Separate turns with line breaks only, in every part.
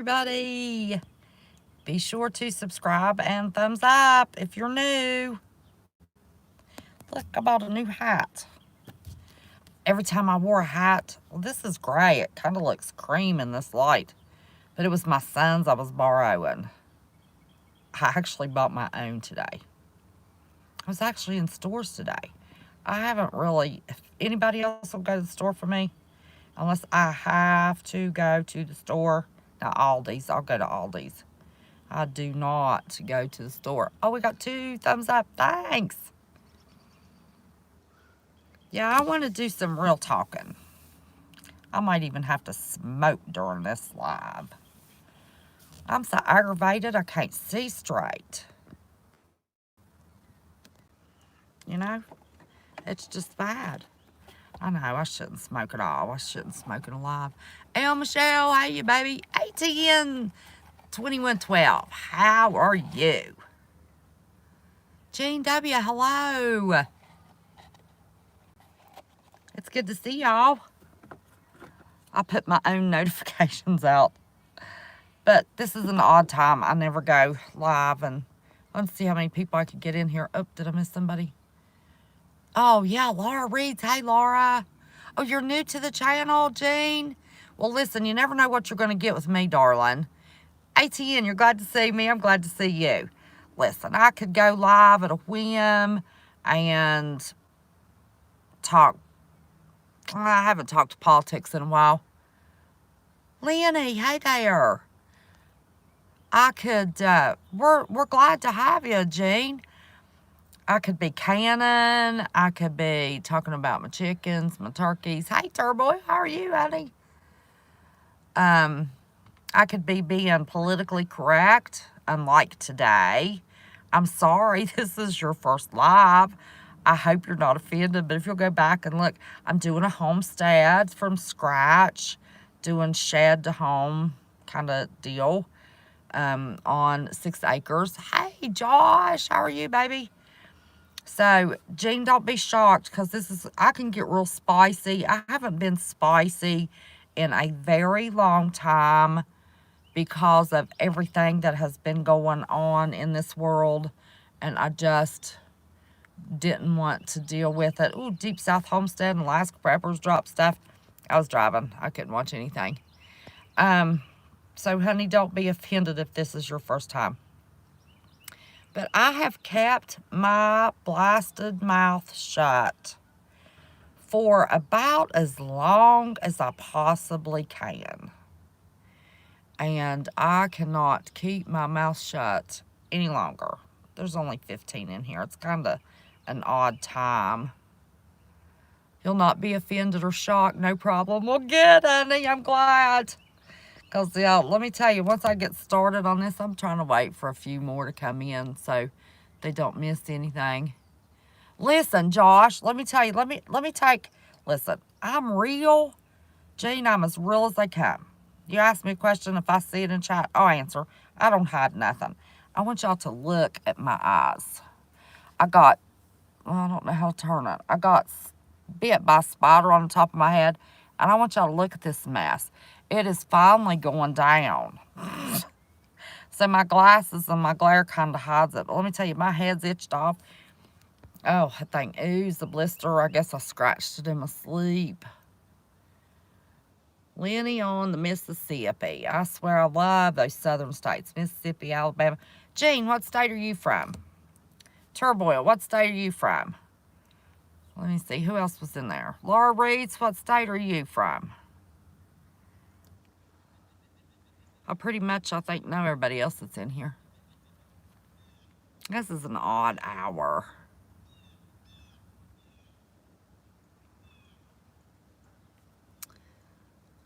everybody. Be sure to subscribe and thumbs up if you're new. Look, I bought a new hat. Every time I wore a hat, well, this is gray. It kind of looks cream in this light. But it was my son's I was borrowing. I actually bought my own today. I was actually in stores today. I haven't really, if anybody else will go to the store for me, unless I have to go to the store. Now, Aldi's, I'll go to Aldi's. I do not go to the store. Oh, we got 2 thumbs up. Thanks. Yeah, I want to do some real talking. I might even have to smoke during this live. I'm so aggravated I can't see straight. You know, it's just bad. I know, I shouldn't smoke at all. I shouldn't smoke it alive. El Michelle, how you, baby? ATN 2112, how are you? Jean W, hello. It's good to see y'all. I put my own notifications out. But this is an odd time. I never go live, and let's see how many people I could get in here. Oh, did I miss somebody? Oh, yeah, Laura Reeds. Hey, Laura. Oh, you're new to the channel, Jean? Well, listen, you never know what you're going to get with me, darling. ATN, you're glad to see me. I'm glad to see you. Listen, I could go live at a whim and talk. I haven't talked politics in a while. Lenny, hey there. I could, we're glad to have you, Jean. I could be canning. I could be talking about my chickens, my turkeys. Hey, Turboy, how are you, honey? I could be being politically correct, unlike today. I'm sorry, this is your first live. I hope you're not offended, but if you'll go back and look, I'm doing a homestead from scratch, doing shed to home kind of deal on 6 acres. Hey, Josh, how are you, baby? So, Jean, don't be shocked because I can get real spicy. I haven't been spicy in a very long time because of everything that has been going on in this world, and I just didn't want to deal with it. Ooh, Deep South Homestead and Alaska Preppers dropped stuff. I was driving. I couldn't watch anything. So, honey, don't be offended if this is your first time. But I have kept my blasted mouth shut for about as long as I possibly can. And I cannot keep my mouth shut any longer. There's only 15 in here. It's kind of an odd time. You'll not be offended or shocked. No problem. Well, good, honey. I'm glad. Because, yeah, let me tell you, once I get started on this, I'm trying to wait for a few more to come in so they don't miss anything. Listen, Josh, let me tell you, listen, I'm real. Jean, I'm as real as they come. You ask me a question, if I see it in chat, I'll answer. I don't hide nothing. I want y'all to look at my eyes. I don't know how to turn it. I got bit by a spider on the top of my head, and I want y'all to look at this mess. It is finally going down. So my glasses and my glare kind of hides it. But let me tell you, my head's itched off. Oh, I think oozed the blister. I guess I scratched it in my sleep. Lenny on the Mississippi. I swear I love those southern states. Mississippi, Alabama. Jean, what state are you from? Turboil, what state are you from? Let me see. Who else was in there? Laura Reeds, what state are you from? I pretty much, I think, know everybody else that's in here. This is an odd hour.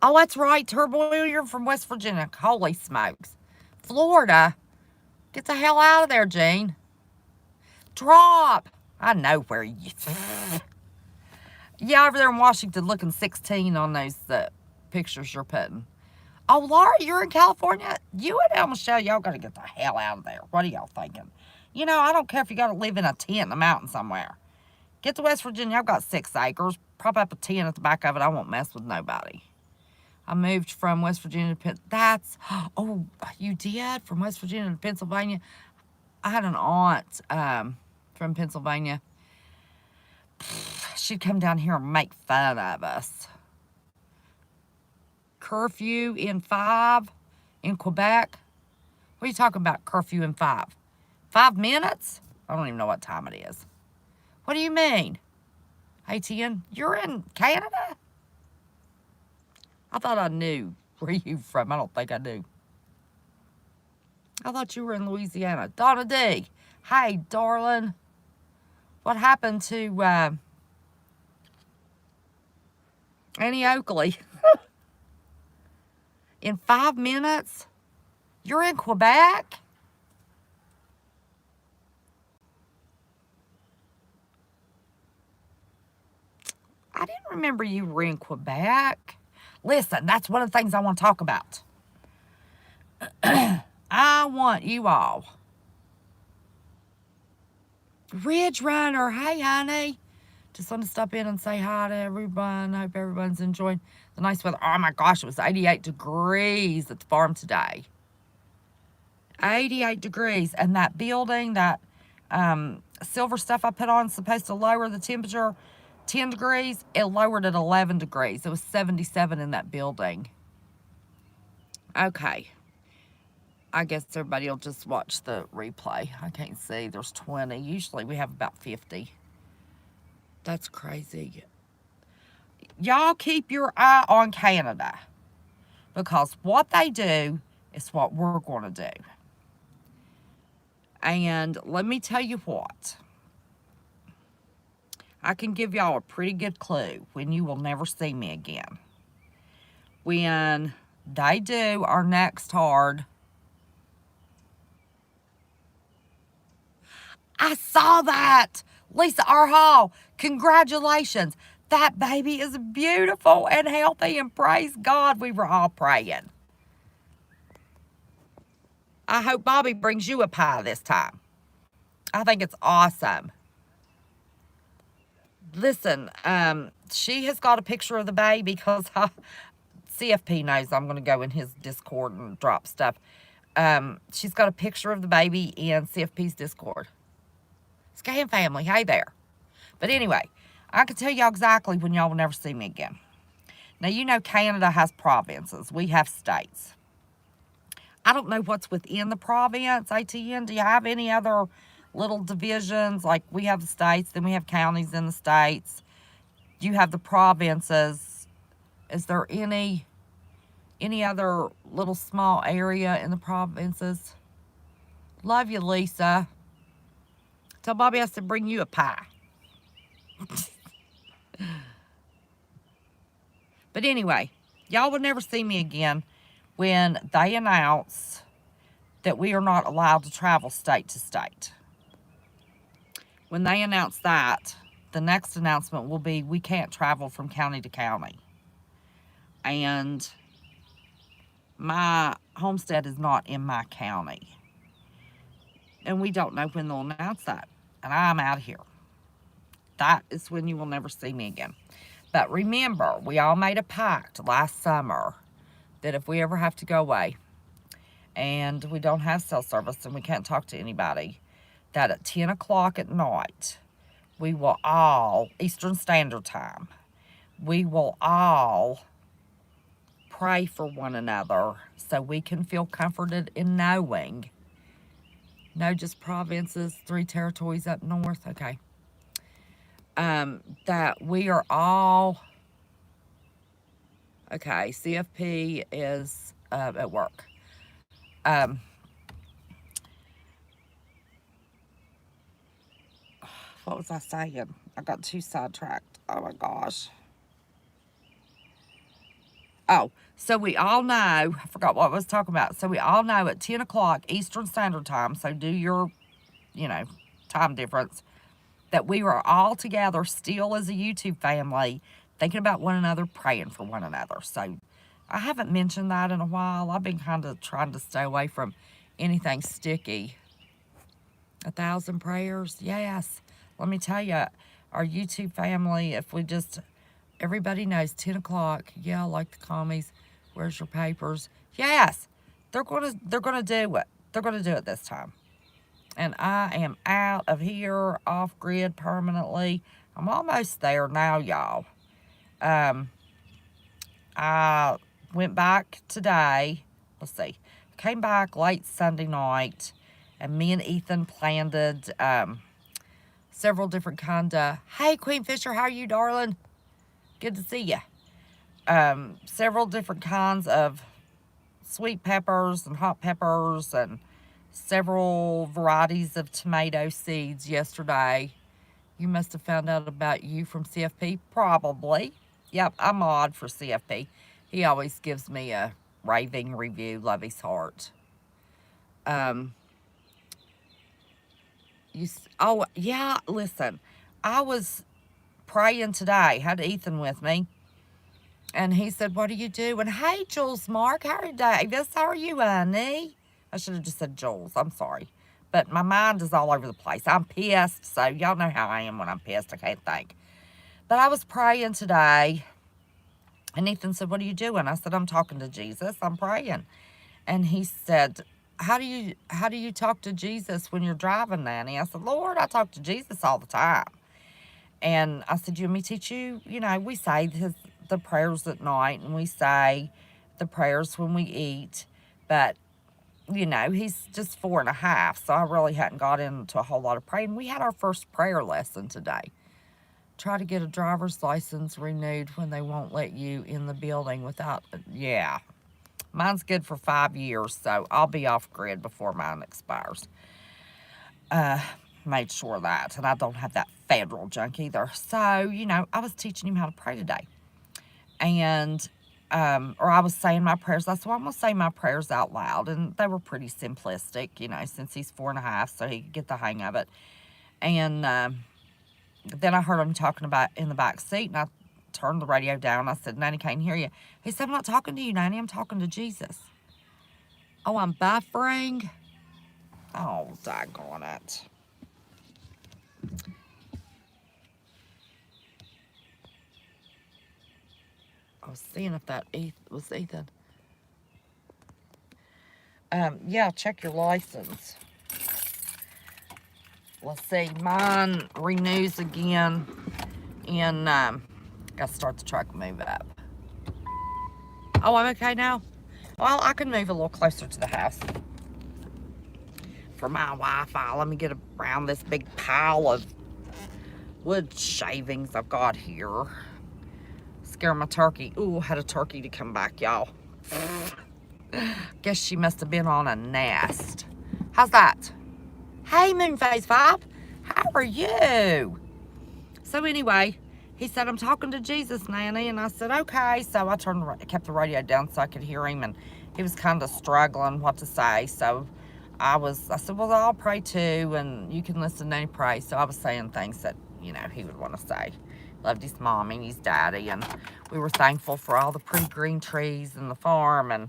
Oh, that's right, Turboil, you're from West Virginia. Holy smokes. Florida? Get the hell out of there, Jean. Drop. I know where you... Yeah, over there in Washington looking 16 on those pictures you're putting. Oh, Laura, you're in California? You and El Michelle, y'all got to get the hell out of there. What are y'all thinking? You know, I don't care if you got to live in a tent in the mountain somewhere. Get to West Virginia. I've got 6 acres. Prop up a tent at the back of it. I won't mess with nobody. I moved from West Virginia to that's, oh, you did? From West Virginia to Pennsylvania? I had an aunt from Pennsylvania. She'd come down here and make fun of us. Curfew in 5 in Quebec? What are you talking about, curfew in 5? 5 minutes? I don't even know what time it is. What do you mean? Hey, Tien, you're in Canada? I thought I knew where you from. I don't think I do. I thought you were in Louisiana. Donna D. Hey, darling. What happened to Annie Oakley? In 5 minutes? You're in Quebec? I didn't remember you were in Quebec. Listen, that's one of the things I want to talk about. I want you all. Ridge Runner, hey, honey. Just want to stop in and say hi to everyone. I hope everyone's enjoying the nice weather. Oh my gosh, it was 88 degrees at the farm today. 88 degrees. And that building, that silver stuff I put on is supposed to lower the temperature 10 degrees. It lowered it 11 degrees. It was 77 in that building. Okay. I guess everybody will just watch the replay. I can't see. There's 20. Usually we have about 50. That's crazy. Y'all keep your eye on Canada, because what they do is what we're going to do. And let me tell you what. I can give y'all a pretty good clue when you will never see me again. When they do our next hard. I saw that. Lisa R. Hall, congratulations. That baby is beautiful and healthy, and praise God we were all praying. I hope Bobby brings you a pie this time. I think it's awesome. Listen, she has got a picture of the baby because CFP knows I'm going to go in his Discord and drop stuff. She's got a picture of the baby in CFP's Discord. Scam family, hey there. But anyway, I can tell y'all exactly when y'all will never see me again. Now, you know Canada has provinces. We have states. I don't know what's within the province, ATN. Do you have any other little divisions? Like we have the states, then we have counties in the states. You have the provinces. Is there any other little small area in the provinces? Love you, Lisa. Tell Bobby I said bring you a pie. But anyway, y'all will never see me again when they announce that we are not allowed to travel state to state. When they announce that, the next announcement will be we can't travel from county to county. And my homestead is not in my county. And we don't know when they'll announce that. And I'm out of here. That is when you will never see me again. But remember, we all made a pact last summer that if we ever have to go away and we don't have cell service and we can't talk to anybody, that at 10 o'clock at night, we will all, Eastern Standard Time, we will all pray for one another so we can feel comforted in knowing. No, just provinces, 3 territories up north. Okay. That we are all, okay, CFP is at work. What was I saying? I got too sidetracked. Oh my gosh. Oh, so we all know, I forgot what I was talking about. So we all know at 10 o'clock Eastern Standard Time, so do your, time difference, that we were all together still as a YouTube family, thinking about one another, praying for one another. So I haven't mentioned that in a while. I've been kind of trying to stay away from anything sticky. 1,000 prayers, yes. Let me tell you, our YouTube family, if we just, everybody knows 10 o'clock, yeah, like the commies, Where's your papers? Yes, they're gonna do it. They're gonna do it this time. And I am out of here, off grid permanently. I'm almost there now, y'all. Um, I went back today. Let's see. Came back late Sunday night, and me and Ethan planted several different kind of. Hey, Queen Fisher, how are you, darling? Good to see you. Several different kinds of sweet peppers and hot peppers and several varieties of tomato seeds yesterday. You must have found out about you from CFP, probably. Yep, I'm odd for CFP. He always gives me a raving review. Love his heart. Um, oh yeah, listen, I was praying today. Had Ethan with me, and he said, "What are you doing?" Hey, Jules, Mark, how are you, Davis? How are you, honey? I should have just said Jules. I'm sorry, but my mind is all over the place. I'm pissed, so y'all know how I am when I'm pissed. I can't think. But I was praying today, and Ethan said, "What are you doing?" I said, "I'm talking to Jesus. I'm praying." And he said, how do you talk to Jesus when you're driving, Nanny? I said, "Lord, I talk to Jesus all the time." And I said, "You want me to teach you?" We say the prayers at night, and we say the prayers when we eat. But, he's just 4.5, so I really hadn't got into a whole lot of praying. We had our first prayer lesson today. Try to get a driver's license renewed when they won't let you in the building without, yeah. Mine's good for 5 years, so I'll be off grid before mine expires. Made sure of that, and I don't have that federal junk either. So, I was teaching him how to pray today. And, or I was saying my prayers. I said, well, I'm going to say my prayers out loud. And they were pretty simplistic, since he's 4.5, so he could get the hang of it. And then I heard him talking about in the back seat, and I turned the radio down. I said, "Nanny can't hear you." He said, "I'm not talking to you, Nanny. I'm talking to Jesus." Oh, I'm buffering? Oh, daggone it. I was seeing if that was Ethan. Yeah, check your license. Let's see. Mine renews again in, gotta start the truck, move up. Oh, I'm okay now? Well, I can move a little closer to the house for my Wi-Fi. Let me get around this big pile of wood shavings I've got here. Scare my turkey. Ooh, had a turkey to come back, y'all. Guess she must have been on a nest. How's that? Hey, Moonface 5. How are you? So anyway, he said, "I'm talking to Jesus, Nanny." And I said, "Okay." So I kept the radio down so I could hear him. And he was kind of struggling what to say. So I said, "Well, I'll pray too. And you can listen to me pray." So I was saying things that, he would want to say. Loved his mommy and his daddy. And we were thankful for all the pretty green trees and the farm. And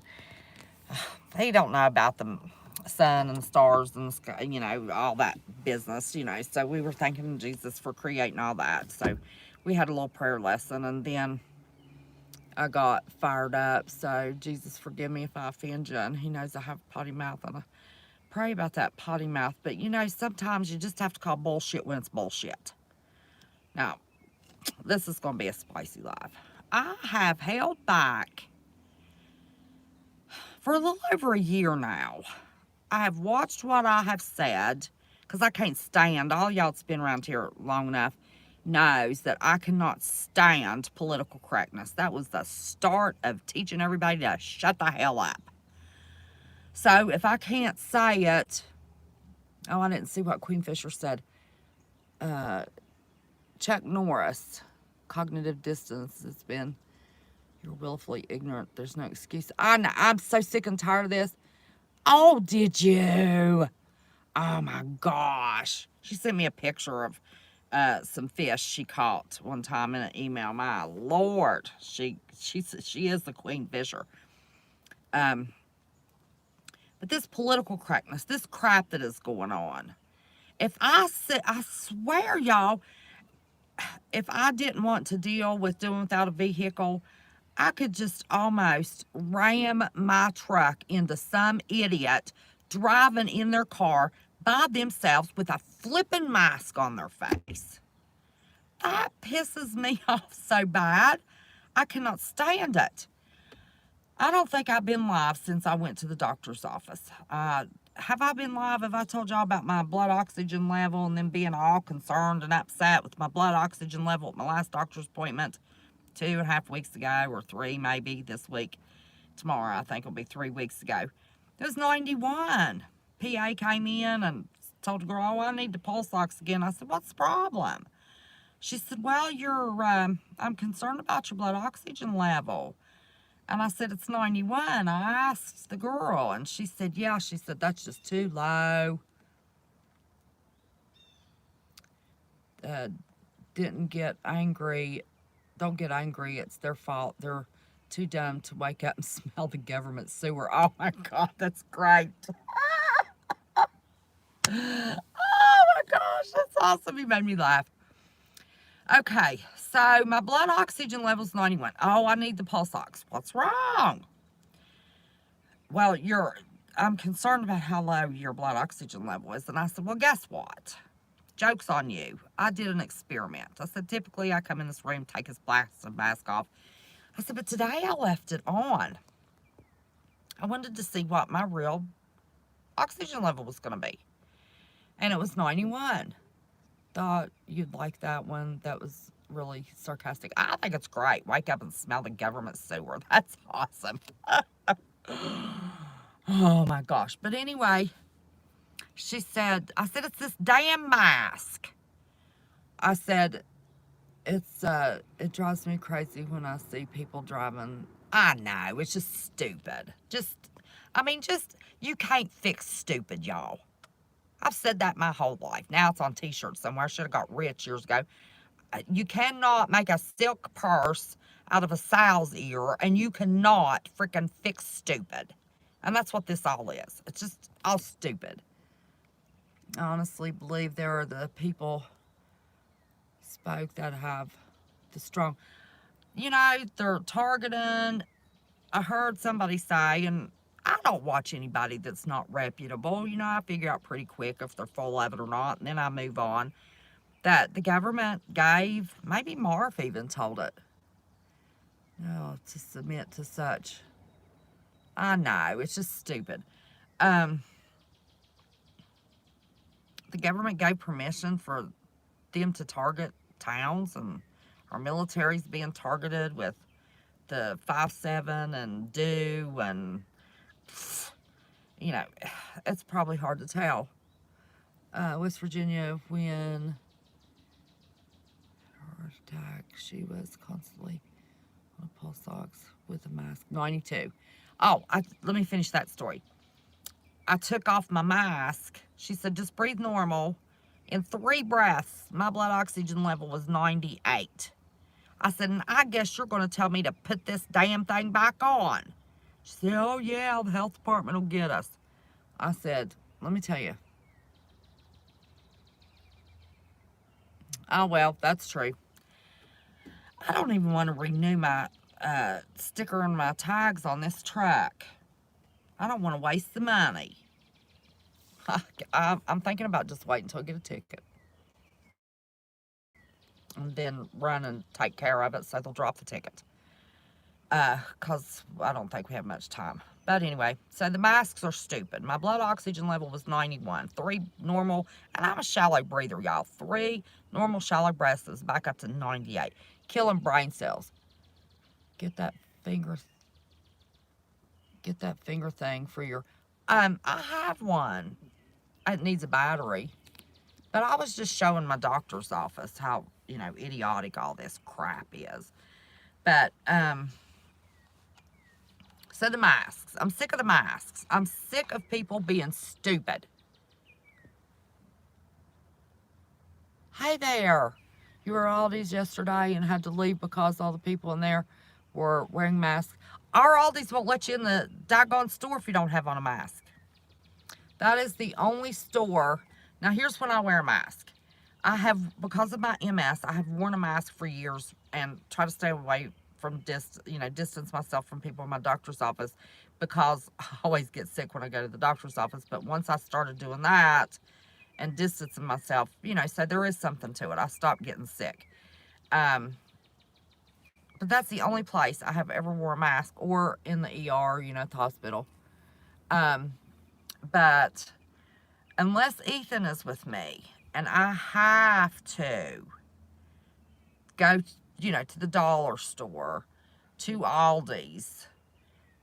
he don't know about the sun and the stars and the sky, all that business, So we were thanking Jesus for creating all that. So we had a little prayer lesson, and then I got fired up. So Jesus, forgive me if I offend you. And he knows I have a potty mouth, and I pray about that potty mouth. But, sometimes you just have to call bullshit when it's bullshit. Now, this is going to be a spicy life. I have held back for a little over a year now. I have watched what I have said, because I can't stand, all y'all that's been around here long enough knows that I cannot stand political correctness. That was the start of teaching everybody to shut the hell up. So if I can't say it, oh, I didn't see what Queen Fisher said. Chuck Norris, cognitive distance has been, you're willfully ignorant. There's no excuse. I'm so sick and tired of this. Oh, did you? Oh my gosh. She sent me a picture of some fish she caught one time in an email. My Lord. She is the Queen Fisher. But this political correctness, this crap that is going on. I swear, y'all, if I didn't want to deal with doing without a vehicle, I could just almost ram my truck into some idiot driving in their car by themselves with a flippin' mask on their face. That pisses me off so bad. I cannot stand it. I don't think I've been live since I went to the doctor's office. Have I been live? Have I told y'all about my blood oxygen level and then being all concerned and upset with my blood oxygen level at my last doctor's appointment 2.5 weeks ago, or 3 maybe this week? Tomorrow, I think it'll be 3 weeks ago. It was 91. PA came in and told the girl, oh, I need the pulse ox again. I said, what's the problem? She said, well, I'm concerned about your blood oxygen level. And I said, it's 91. I asked the girl, and she said, yeah. She said, that's just too low. Didn't get angry. Don't get angry. It's their fault. They're too dumb to wake up and smell the government sewer. Oh, my God, that's great. Oh, my gosh, that's awesome. You made me laugh. Okay, so my blood oxygen level's 91. Oh, I need the pulse ox. What's wrong? Well, I'm concerned about how low your blood oxygen level is. And I said, well, guess what? Joke's on you. I did an experiment. I said, typically I come in this room, take his mask off. I said, but today I left it on. I wanted to see what my real oxygen level was going to be. And it was 91. Thought you'd like that one. That was really sarcastic. I think it's great. Wake up and smell the government sewer. That's awesome. Oh my gosh. But anyway, I said, it's this damn mask. I said, it drives me crazy when I see people driving. I know, it's just stupid. You can't fix stupid, y'all. I've said that my whole life. Now it's on t-shirts somewhere. I should have got rich years ago. You cannot make a silk purse out of a sow's ear, and you cannot freaking fix stupid. And that's what this all is. It's just all stupid. I honestly believe there are the people spoke that have the strong, they're targeting. I heard somebody say, and I don't watch anybody that's not reputable. I figure out pretty quick if they're full of it or not, and then I move on. That the government gave, maybe Marv even told it, to submit to such. I know, it's just stupid. The government gave permission for them to target towns, and our military's being targeted with the 5.7 and do, and it's probably hard to tell. West Virginia, when heart attack, she was constantly on a pulse ox with a mask. 92. Oh, let me finish that story. I took off my mask. She said, just breathe normal. In 3 breaths, my blood oxygen level was 98. I said, and I guess you're going to tell me to put this damn thing back on. She said, oh, yeah, the health department will get us. I said, let me tell you. Oh, well, that's true. I don't even want to renew my sticker and my tags on this truck. I don't want to waste the money. I'm thinking about just waiting until I get a ticket. And then run and take care of it so they'll drop the ticket. Because I don't think we have much time. But anyway, so the masks are stupid. My blood oxygen level was 91. 3 normal, and I'm a shallow breather, y'all. 3 normal shallow breaths is back up to 98. Killing brain cells. Get that finger thing for your... I have one. It needs a battery. But I was just showing my doctor's office how, idiotic all this crap is. But, so the masks. I'm sick of the masks. I'm sick of people being stupid. Hey there. You were at Aldi's yesterday and had to leave because all the people in there were wearing masks. Our Aldi's won't let you in the doggone store if you don't have on a mask. That is the only store. Now, here's when I wear a mask. Because of my MS, I have worn a mask for years and try to stay away from distance myself from people in my doctor's office, because I always get sick when I go to the doctor's office. But once I started doing that and distancing myself, so there is something to it. I stopped getting sick. Um, but that's the only place I have ever wore a mask, or in the ER, at the hospital. Um, but unless Ethan is with me and I have to go, to the dollar store, to Aldi's,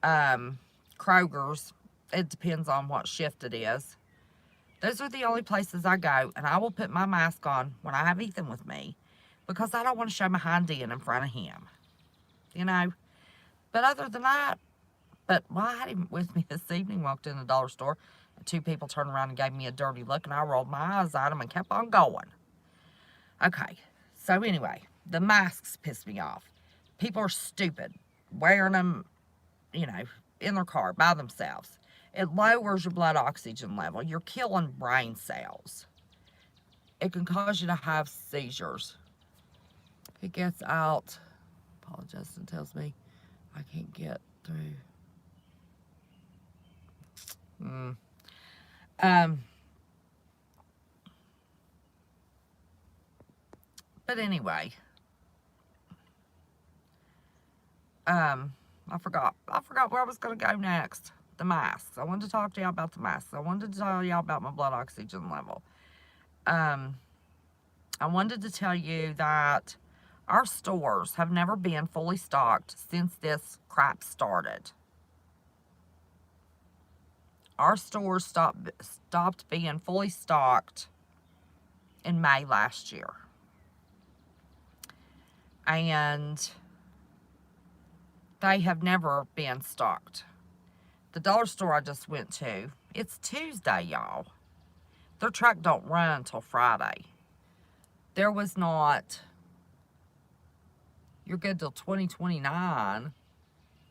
um, Kroger's, it depends on what shift it is. Those are the only places I go, and I will put my mask on when I have Ethan with me, because I don't want to show my hind end in front of him, you know. But other than that, well, I had him with me this evening, walked in the dollar store, and two people turned around and gave me a dirty look, and I rolled my eyes at them and kept on going. Okay, so anyway, the masks piss me off. People are stupid, wearing them, in their car by themselves. It lowers your blood oxygen level. You're killing brain cells. It can cause you to have seizures. It gets out. Paul Justin tells me I can't get through. But anyway, I forgot where I was going to go next. The masks. I wanted to talk to y'all about the masks. I wanted to tell y'all about my blood oxygen level. I wanted to tell you that our stores have never been fully stocked since this crap started. Our stores stopped being fully stocked in May last year. And they have never been stocked. The dollar store I just went to, it's Tuesday, y'all. Their truck don't run until Friday. There was not, you're good till 2029,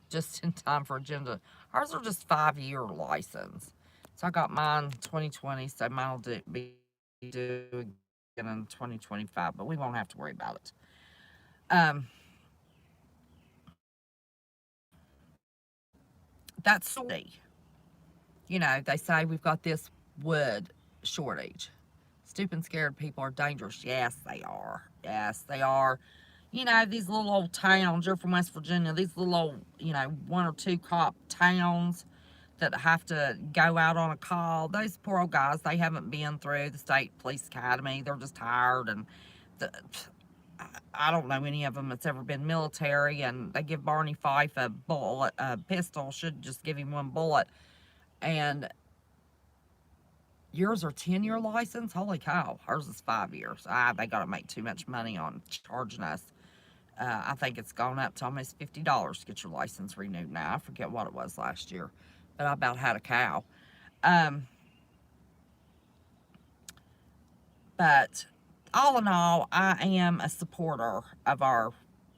just in time for agenda. Ours are just 5-year license. So I got mine 2020, so mine will be due again in 2025, but we won't have to worry about it. That's sorty. They say we've got this wood shortage. Stupid scared people are dangerous. Yes, they are. Yes, they are. These little old towns, you're from West Virginia, these little old, 1 or 2 cop towns that have to go out on a call. Those poor old guys, they haven't been through the state police academy. They're just tired, and I don't know any of them that's ever been military, and they give Barney Fife a pistol, should just give him 1 bullet. And yours are 10-year license? Holy cow. Ours is 5 years. They got to make too much money on charging us. I think it's gone up to almost $50 to get your license renewed now. I forget what it was last year, but I about had a cow. But all in all, I am a supporter of our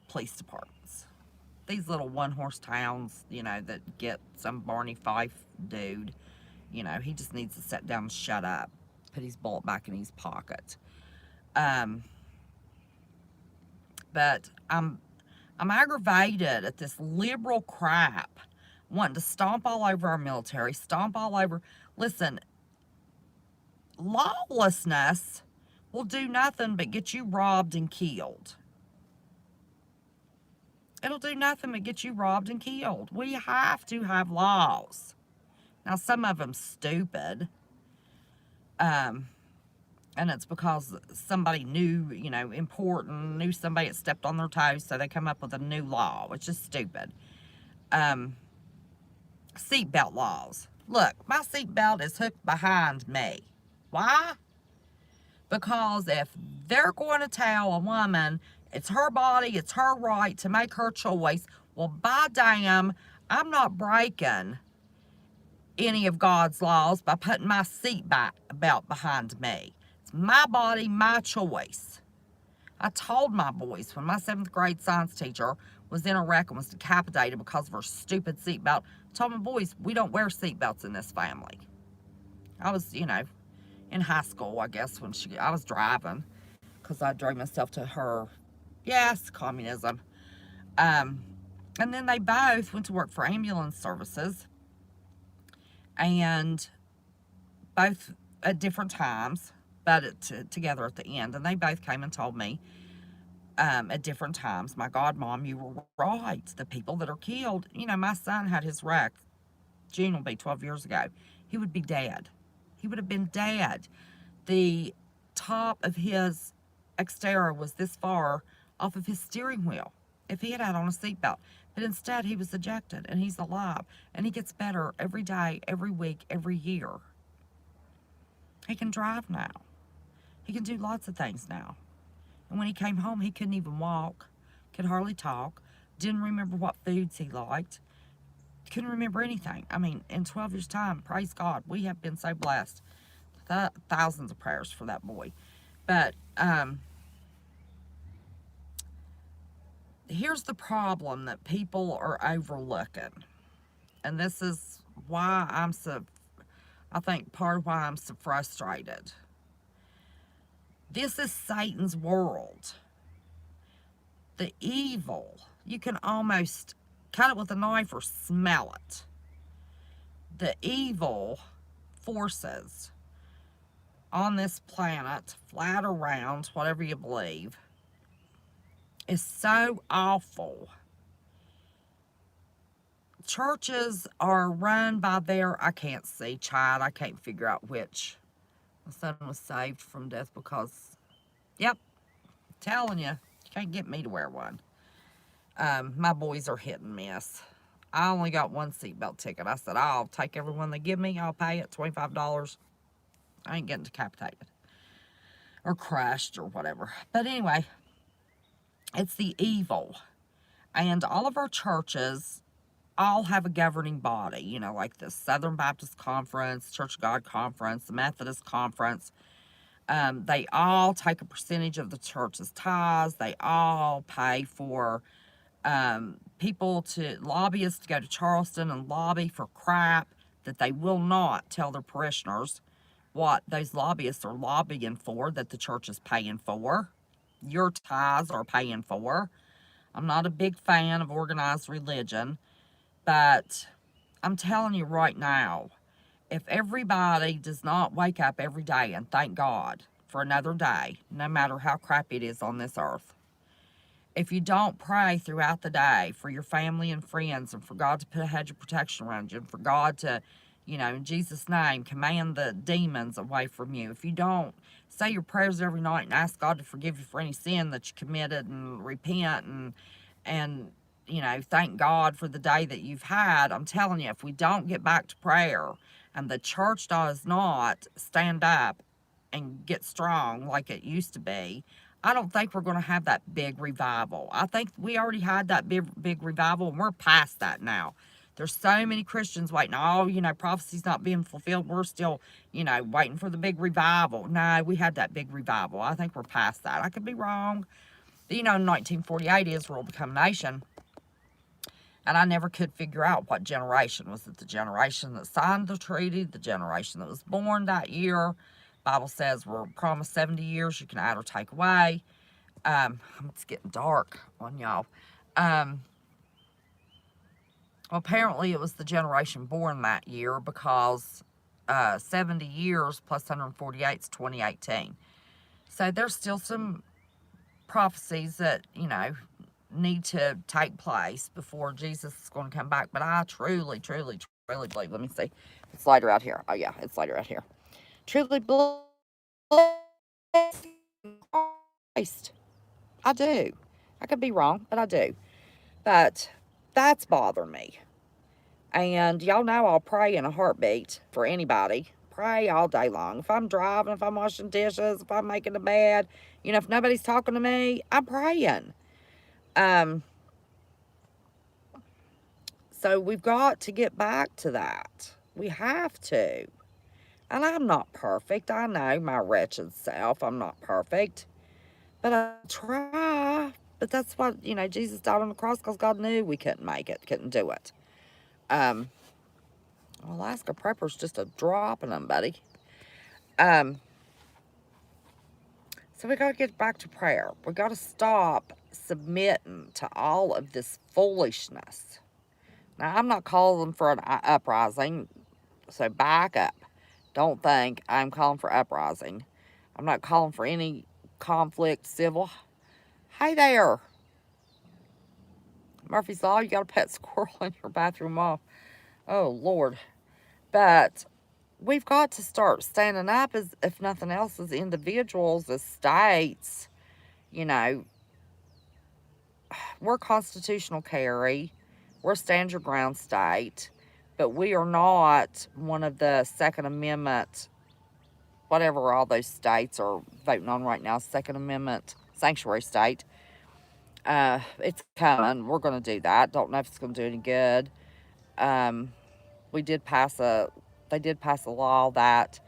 police departments. These little one-horse towns, that get some Barney Fife dude, he just needs to sit down and shut up, put his bullet back in his pocket. But I'm aggravated at this liberal crap wanting to stomp all over our military, stomp all over. Listen, lawlessness will do nothing but get you robbed and killed. It'll do nothing but get you robbed and killed. We have to have laws. Now, some of them stupid. And it's because somebody new, important, knew somebody that stepped on their toes, so they come up with a new law, which is stupid. Seatbelt laws. Look, my seatbelt is hooked behind me. Why? Because if they're going to tell a woman it's her body, it's her right to make her choice, well, by damn, I'm not breaking any of God's laws by putting my seatbelt behind me. It's my body, my choice. I told my boys when my 7th grade science teacher was in a wreck and was decapitated because of her stupid seatbelt, I told my boys, we don't wear seatbelts in this family. I was, in high school, I guess, when I was driving, because I drove myself to her, yes, communism. And then they both went to work for ambulance services, and both at different times, but together at the end. And they both came and told me at different times, my God, Mom, you were right. The people that are killed, my son had his wreck. June will be 12 years ago. He would be dead. He would have been dead. The top of his Xterra was this far off of his steering wheel if he had on a seatbelt. But instead, he was ejected, and he's alive. And he gets better every day, every week, every year. He can drive now. He can do lots of things now. And when he came home, he couldn't even walk, could hardly talk, didn't remember what foods he liked, couldn't remember anything. I mean, in 12 years' time, praise God, we have been so blessed. Thousands of prayers for that boy. But here's the problem that people are overlooking. And this is why I think part of why I'm so frustrated. This is Satan's world. The evil, you can almost cut it with a knife or smell it. The evil forces on this planet, flat or round, whatever you believe, is so awful. Churches are run by I can't see, child. I can't figure out which. My son was saved from death because, yep, telling you can't get me to wear one. My boys are hit and miss. I only got one seatbelt ticket. I said, I'll take every one they give me. I'll pay it, $25. I ain't getting decapitated or crushed or whatever. But anyway, it's the evil. And all of our churches all have a governing body, like the Southern Baptist Conference, Church of God Conference, the Methodist Conference. They all take a percentage of the church's tithes. They all pay for lobbyists to go to Charleston and lobby for crap that they will not tell their parishioners what those lobbyists are lobbying for, that the church is paying for. Your tithes are paying for. I'm not a big fan of organized religion, but I'm telling you right now, if everybody does not wake up every day and thank God for another day, no matter how crappy it is on this earth, if you don't pray throughout the day for your family and friends and for God to put a hedge of protection around you and for God to, in Jesus' name, command the demons away from you, if you don't say your prayers every night and ask God to forgive you for any sin that you committed and repent and thank God for the day that you've had, I'm telling you, if we don't get back to prayer and the church does not stand up and get strong like it used to be, I don't think we're going to have that big revival. I think we already had that big revival, and we're past that now. There's so many Christians waiting. Oh, prophecy's not being fulfilled. We're still, waiting for the big revival. No, we had that big revival. I think we're past that. I could be wrong. But, in 1948, Israel became a nation. And I never could figure out what generation. Was it the generation that signed the treaty? The generation that was born that year? Bible says we're promised 70 years. You can add or take away. It's getting dark on y'all. Well, apparently it was the generation born that year because 70 years plus 148 is 2018. So there's still some prophecies that, need to take place before Jesus is going to come back. But I truly, truly, truly believe, let me see. It's lighter out here. Oh, yeah, it's lighter out here. Truly believe Christ. I do. I could be wrong, but I do. But that's bothering me. And y'all know I'll pray in a heartbeat for anybody. Pray all day long. If I'm driving, if I'm washing dishes, if I'm making the bed, if nobody's talking to me, I'm praying. So we've got to get back to that. We have to. And I'm not perfect. I know my wretched self. I'm not perfect. But I try. But that's what, Jesus died on the cross because God knew we couldn't make it, couldn't do it. Alaska Prepper's just a drop in them, buddy. So So we got to get back to prayer. We got to stop submitting to all of this foolishness. Now, I'm not calling for an uprising, so back up. Don't think I'm calling for uprising. I'm not calling for any conflict, civil. Hey there, Murphy's Law, you got a pet squirrel in your bathroom wall. Oh, Lord. But we've got to start standing up as, if nothing else, as individuals, as states. You know, we're constitutional carry. We're a stand your ground state. But we are not one of the Second Amendment, whatever all those states are voting on right now, Second Amendment sanctuary state. It's coming. We're going to do that. Don't know if it's going to do any good. Um, we did pass a, they did pass a law that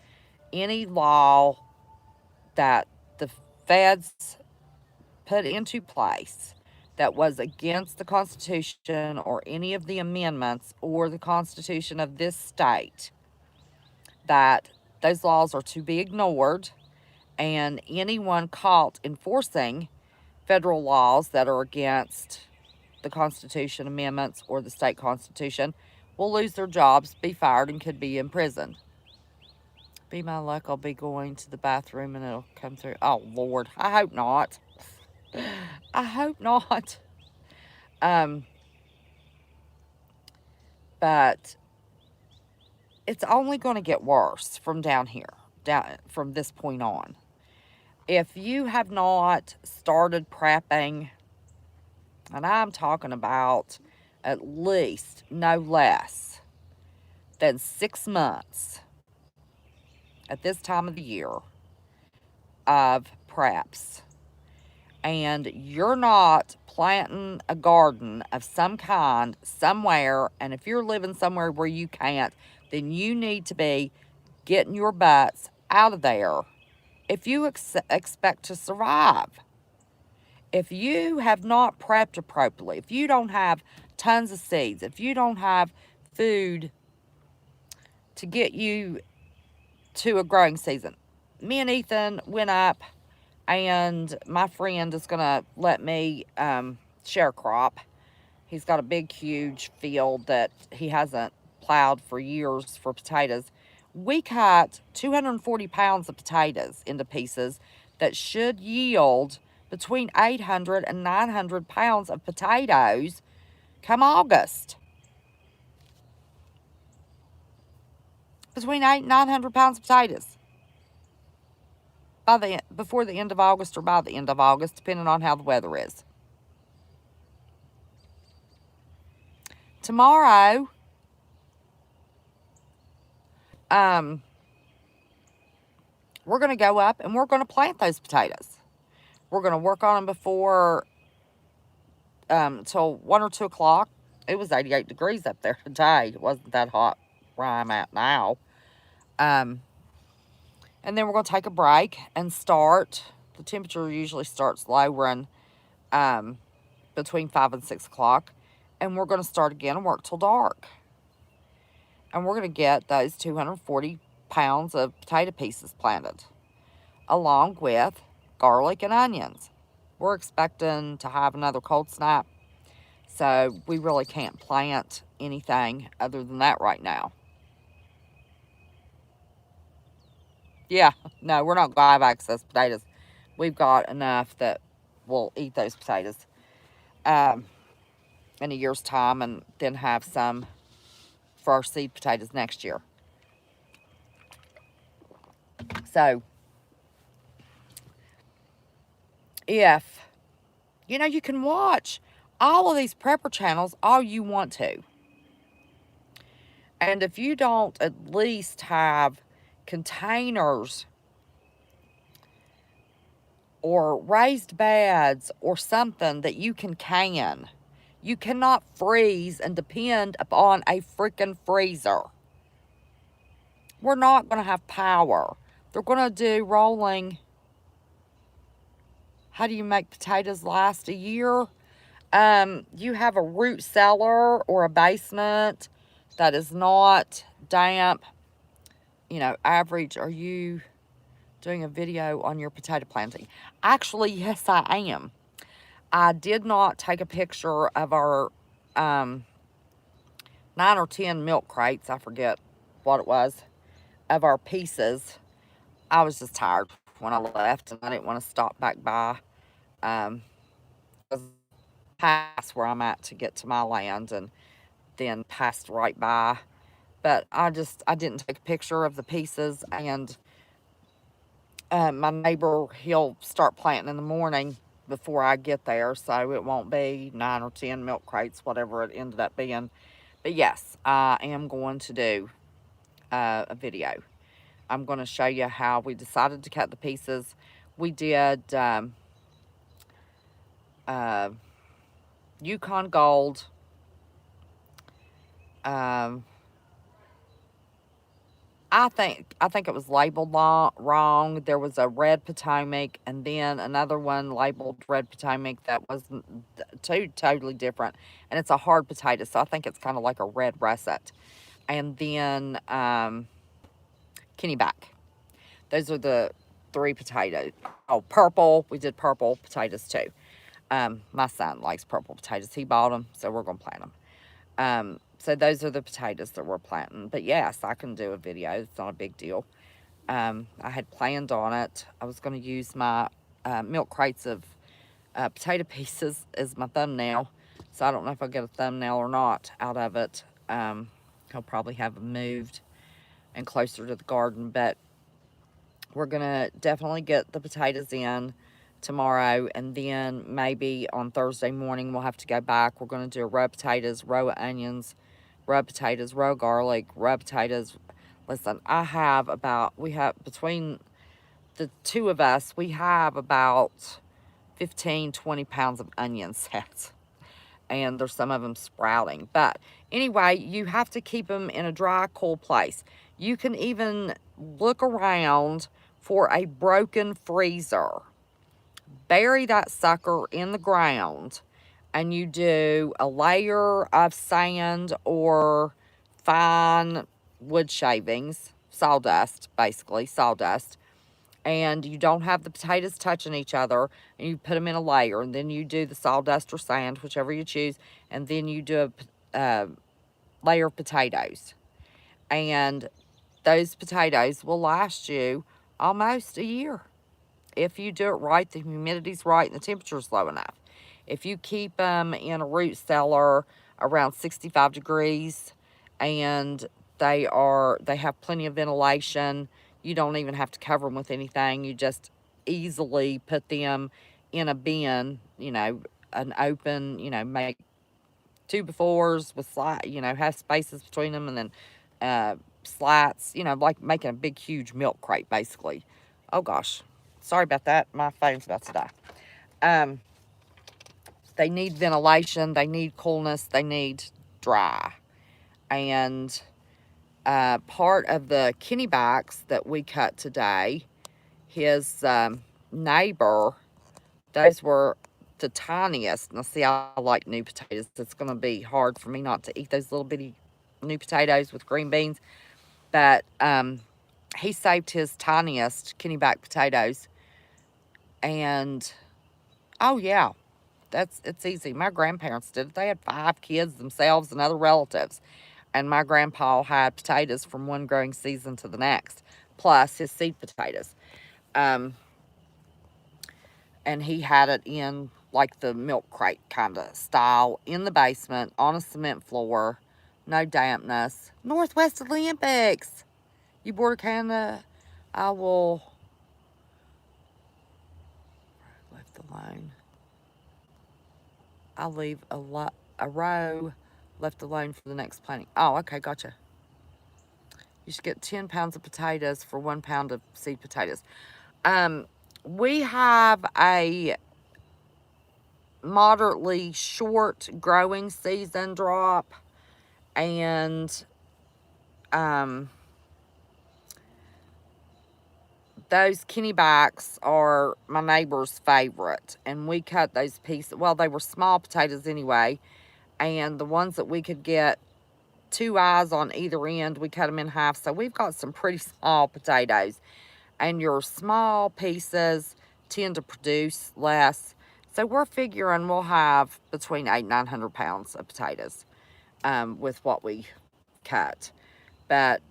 any law that the feds put into place that was against the Constitution or any of the amendments or the Constitution of this state, that those laws are to be ignored, and anyone caught enforcing federal laws that are against the Constitution amendments or the state constitution will lose their jobs, be fired, and could be imprisoned. Be my luck, I'll be going to the bathroom and it'll come through. Oh, Lord. I hope not. I hope not. Um, but it's only going to get worse from down here, down from this point on. If you have not started prepping, and I'm talking about at least no less than 6 months at this time of the year of preps, and you're not planting a garden of some kind somewhere, and if you're living somewhere where you can't, then you need to be getting your butts out of there if you expect to survive. If you have not prepped appropriately, if you don't have tons of seeds, if you don't have food to get you to a growing season. Me and Ethan went up, and my friend is going to let me share crop. He's got a big, huge field that he hasn't plowed for years for potatoes. We cut 240 pounds of potatoes into pieces that should yield between 800 and 900 pounds of potatoes come August. Between 800 and 900 pounds of potatoes before the end of August or by the end of August, depending on how the weather is. Tomorrow, we're going to go up and we're going to plant those potatoes. We're going to work on them before till 1 or 2 o'clock. It was 88 degrees up there today. It wasn't that hot where I'm at now. And then we're going to take a break and start. The temperature usually starts lowering between 5 and 6 o'clock. And we're going to start again and work till dark. And we're going to get those 240 pounds of potato pieces planted, along with garlic and onions. We're expecting to have another cold snap, so we really can't plant anything other than that right now. Yeah, no, we're not going to have excess potatoes. We've got enough that we'll eat those potatoes in a year's time, and then have some for our seed potatoes next year. So, if, you can watch all of these prepper channels all you want to. And if you don't at least have containers or raised beds or something that you can. You cannot freeze and depend upon a freaking freezer. We're not going to have power. They're going to do rolling. How do you make potatoes last a year? You have a root cellar or a basement that is not damp. Average, doing a video on your potato planting. Actually, yes, I am. I did not take a picture of our 9 or 10 milk crates. I forget what it was, of our pieces. I was just tired when I left, and I didn't want to stop back by, um, past where I'm at to get to my land, and then passed right by. But I didn't take a picture of the pieces, and my neighbor, he'll start planting in the morning before I get there, so it won't be 9 or 10 milk crates, whatever it ended up being. But yes, I am going to do a video. I'm going to show you how we decided to cut the pieces. We did Yukon Gold, um, I think it was labeled wrong. There was a red Potomac, and then another one labeled red Potomac that was two totally different. And it's a hard potato, so I think it's kind of like a red russet. And then Kennyback. Those are the 3 potatoes. Oh, purple. We did purple potatoes too. My son likes purple potatoes. He bought them, so we're gonna plant them. So those are the potatoes that we're planting. But yes, I can do a video. It's not a big deal. I had planned on it. I was going to use my milk crates of potato pieces as my thumbnail. So I don't know if I'll get a thumbnail or not out of it. I'll probably have them moved and closer to the garden. But we're going to definitely get the potatoes in tomorrow, and then maybe on Thursday morning we'll have to go back. We're going to do row potatoes, row of onions, row potatoes, row garlic, row potatoes. Listen, we have, between the 2 of us, we have about 15, 20 pounds of onion sets. And there's some of them sprouting. But anyway, you have to keep them in a dry, cool place. You can even look around for a broken freezer. Bury that sucker in the ground, and you do a layer of sand or fine wood shavings, sawdust, basically, sawdust, and you don't have the potatoes touching each other, and you put them in a layer, and then you do the sawdust or sand, whichever you choose, and then you do a layer of potatoes. And those potatoes will last you almost a year. If you do it right, the humidity's right, and the temperature's low enough. If you keep them in a root cellar around 65 degrees and they have plenty of ventilation, you don't even have to cover them with anything. You just easily put them in a bin, an open, make 2x4s with have spaces between them, and then slats, like making a big, huge milk crate, basically. Oh, gosh. Sorry about that. My phone's about to die. They need ventilation. They need coolness. They need dry. And part of the Kennybacks that we cut today, his neighbor, those were the tiniest. Now, see, I like new potatoes. It's going to be hard for me not to eat those little bitty new potatoes with green beans. But he saved his tiniest Kennyback potatoes. And, oh, yeah, it's easy. My grandparents did it. They had 5 kids themselves and other relatives. And my grandpa had potatoes from one growing season to the next, plus his seed potatoes. And he had it in like the milk crate kind of style in the basement on a cement floor, no dampness. Northwest Olympics. You border Canada, I will left alone. I'll leave a row left alone for the next planting. Oh, okay, gotcha. You should get 10 pounds of potatoes for 1 pound of seed potatoes. We have a moderately short growing season drop, and those Kennybacks are my neighbor's favorite, and we cut those pieces. Well, they were small potatoes anyway, and the ones that we could get 2 eyes on either end, we cut them in half. So we've got some pretty small potatoes, and your small pieces tend to produce less. So we're figuring we'll have between 800 and 900 pounds of potatoes with what we cut. But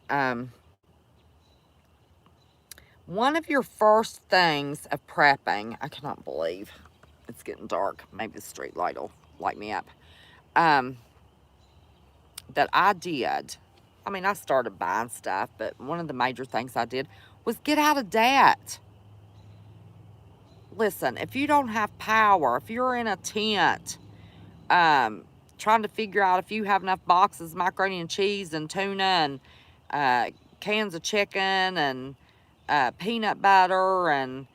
one of your first things of prepping, I cannot believe it's getting dark. Maybe the street light will light me up. That I did, I mean, I started buying stuff, but one of the major things I did was get out of debt. Listen, if you don't have power, if you're in a tent, trying to figure out if you have enough boxes of macaroni and cheese and tuna and cans of chicken and peanut butter and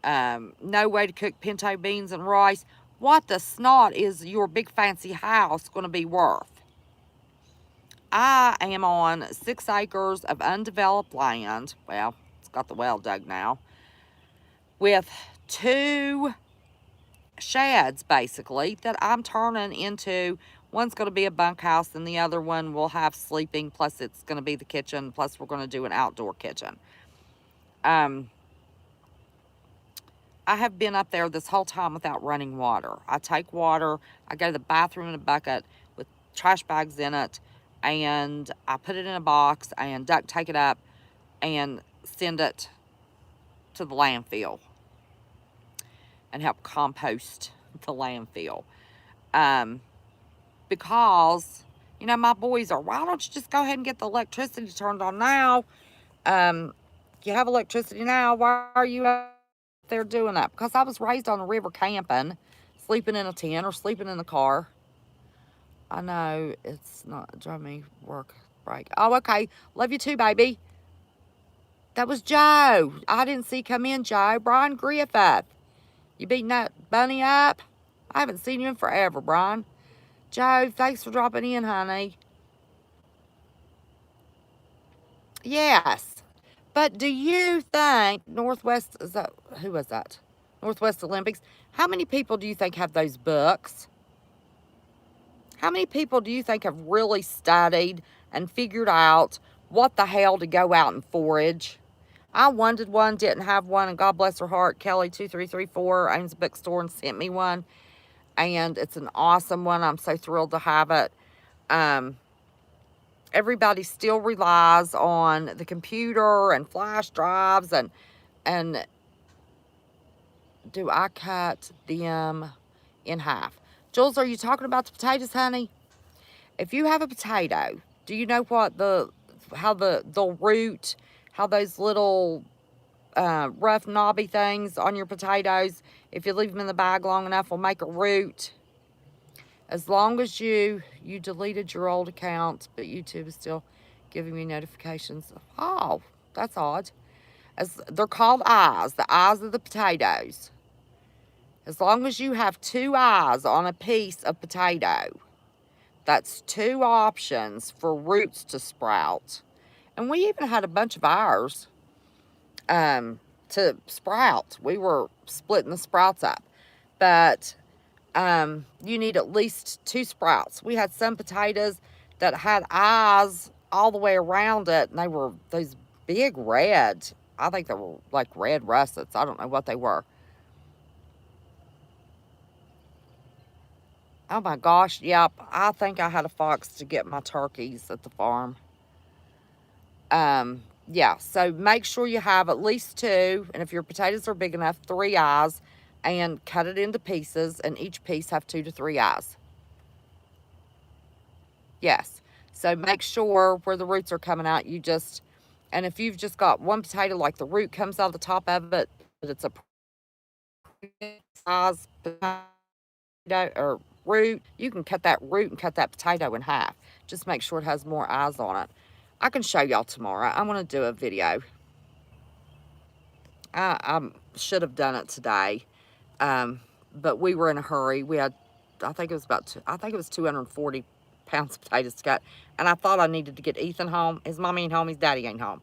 no way to cook pinto beans and rice, what the snot is your big fancy house going to be worth? I am on 6 acres of undeveloped land. Well, it's got the well dug now. With 2 sheds, basically, that I'm turning into. One's going to be a bunkhouse, and the other one will have sleeping, plus it's going to be the kitchen, plus we're going to do an outdoor kitchen. I have been up there this whole time without running water. I take water, I go to the bathroom in a bucket with trash bags in it, and I put it in a box and duct tape it up and send it to the landfill and help compost the landfill. Because, you know, my boys are, why don't you just go ahead and get the electricity turned on now? You have electricity now, why are you out there doing that? Because I was raised on the river camping, sleeping in a tent or sleeping in the car. I know it's not driving me work break. Oh, okay. Love you too, baby. That was Joe. I didn't see come in, Joe. Brian Griffith. You beating that bunny up? I haven't seen you in forever, Brian. Joe, thanks for dropping in, honey. Yes. But do you think Northwest, is that, who was that? Northwest Olympics. How many people do you think have those books? How many people do you think have really studied and figured out what the hell to go out and forage? I wanted one, didn't have one, and God bless her heart, Kelly2334 owns a bookstore and sent me one. And it's an awesome one. I'm so thrilled to have it. Everybody still relies on the computer and flash drives and do I cut them in half? Jules, are you talking about the potatoes, honey? If you have a potato, do you know what how the root, how those little rough knobby things on your potatoes, if you leave them in the bag long enough, will make a root? As long as you deleted your old account, but YouTube is still giving me notifications. Oh, that's odd. They're called eyes, the eyes of the potatoes. As long as you have 2 eyes on a piece of potato, that's 2 options for roots to sprout. And we even had a bunch of ours to sprout. We were splitting the sprouts up. But you need at least 2 sprouts. We had some potatoes that had eyes all the way around it, and they were those big red. I think they were like red russets. I don't know what they were. Oh my gosh, yep. I think I had a fox to get my turkeys at the farm. Yeah, so make sure you have at least 2, and if your potatoes are big enough, 3 eyes, and cut it into pieces, and each piece have 2 to 3 eyes. Yes, so make sure where the roots are coming out, and if you've just got one potato, like the root comes out of the top of it, but it's a size potato or root, you can cut that root and cut that potato in half. Just make sure it has more eyes on it. I can show y'all tomorrow. I'm going to do a video. I should have done it today, but we were in a hurry. We had, I think it was 240 pounds of potatoes to cut, and I thought I needed to get Ethan home. His mommy ain't home, his daddy ain't home.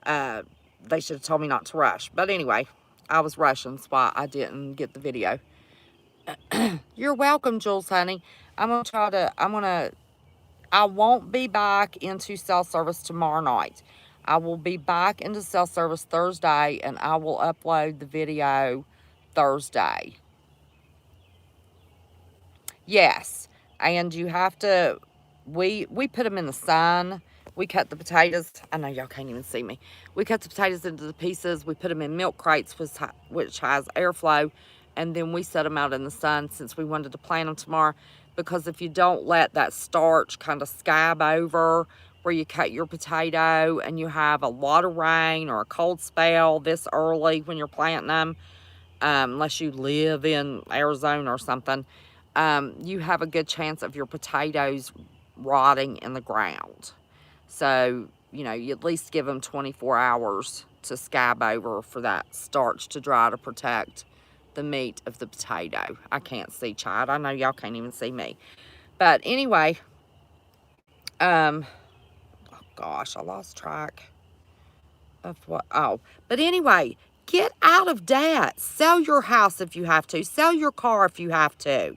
They should have told me not to rush, but anyway, I was rushing, so I didn't get the video. You're welcome, Jules, honey. I won't be back into cell service tomorrow night. I will be back into cell service Thursday, and I will upload the video Thursday. Yes, and you have to, we put them in the sun. We cut the potatoes. I know y'all can't even see me. We cut the potatoes into the pieces. We put them in milk crates, which has airflow, and then we set them out in the sun since we wanted to plant them tomorrow. Because if you don't let that starch kind of scab over where you cut your potato and you have a lot of rain or a cold spell this early when you're planting them, unless you live in Arizona or something, you have a good chance of your potatoes rotting in the ground. So, you at least give them 24 hours to scab over for that starch to dry to protect the meat of the potato. I can't see, child. I know y'all can't even see me. But anyway, oh gosh, I lost track of what. Oh, but anyway, get out of debt. Sell your house if you have to. Sell your car if you have to.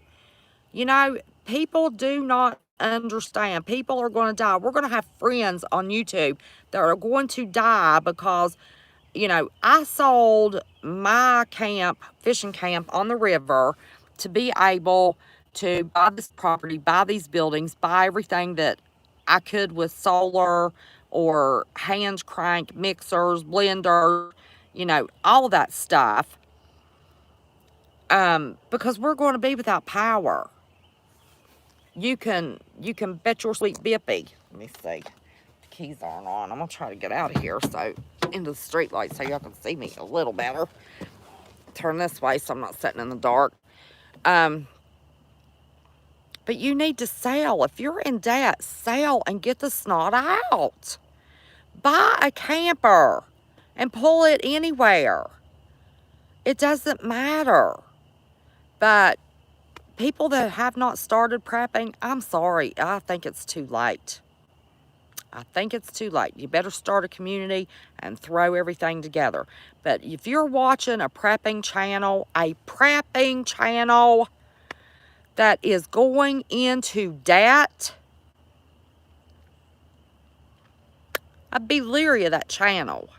People do not understand. People are going to die. We're going to have friends on YouTube that are going to die because, I sold my fishing camp on the river to be able to buy this property, buy these buildings, buy everything that I could with solar or hand crank mixers, blenders, all of that stuff. Because we're going to be without power. You can bet your sweet bippy. Let me see. The keys aren't on. I'm gonna try to get out of here into the street light so y'all can see me a little better. Turn this way so I'm not sitting in the dark. But you need to sell. If you're in debt, sell and get the snot out. Buy a camper and pull it anywhere. It doesn't matter. But people that have not started prepping, I'm sorry. I think it's too late. I think it's too late. You better start a community and throw everything together. But if you're watching a prepping channel that is going into debt, I'd be leery of that channel.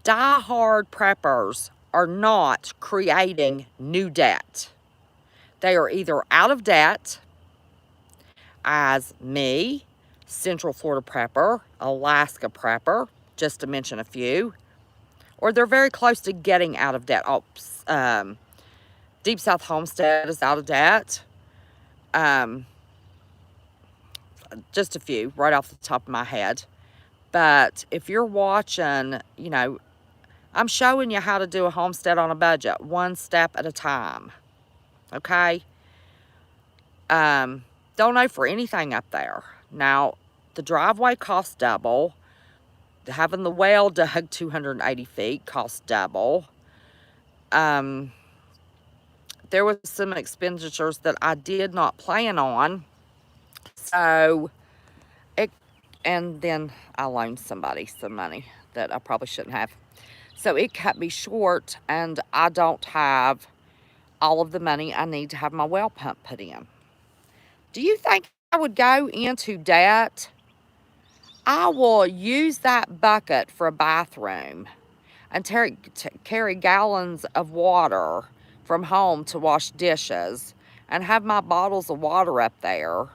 Die-hard preppers are not creating new debt. They are either out of debt, as me, Central Florida prepper, Alaska prepper, just to mention a few, or they're very close to getting out of debt. Deep South Homestead is out of debt. Just a few right off the top of my head. But if you're watching, I'm showing you how to do a homestead on a budget, one step at a time. Okay? Don't know for anything up there. Now, the driveway costs double. Having the well dug 280 feet costs double. There was some expenditures that I did not plan on. So, and then I loaned somebody some money that I probably shouldn't have. So it cut me short, and I don't have all of the money I need to have my well pump put in. Do you think I would go into debt? I will use that bucket for a bathroom and carry gallons of water from home to wash dishes and have my bottles of water up there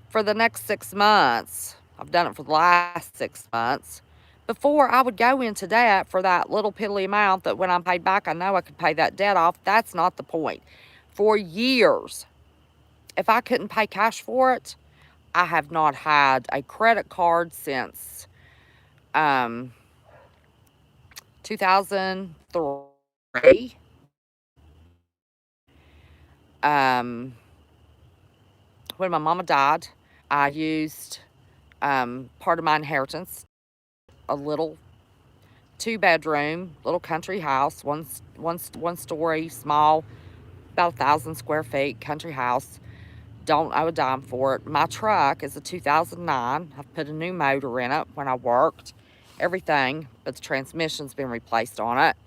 for the next 6 months. I've done it for the last 6 months. Before I would go into debt for that little piddly amount that when I'm paid back, I know I could pay that debt off. That's not the point. For years, if I couldn't pay cash for it, I have not had a credit card since 2003. When my mama died, I used part of my inheritance, a little 2-bedroom, little country house, one story, small, about 1,000 square feet, country house. Don't owe a dime for it. My truck is a 2009. I've put a new motor in it when I worked. Everything, but the transmission's been replaced on it.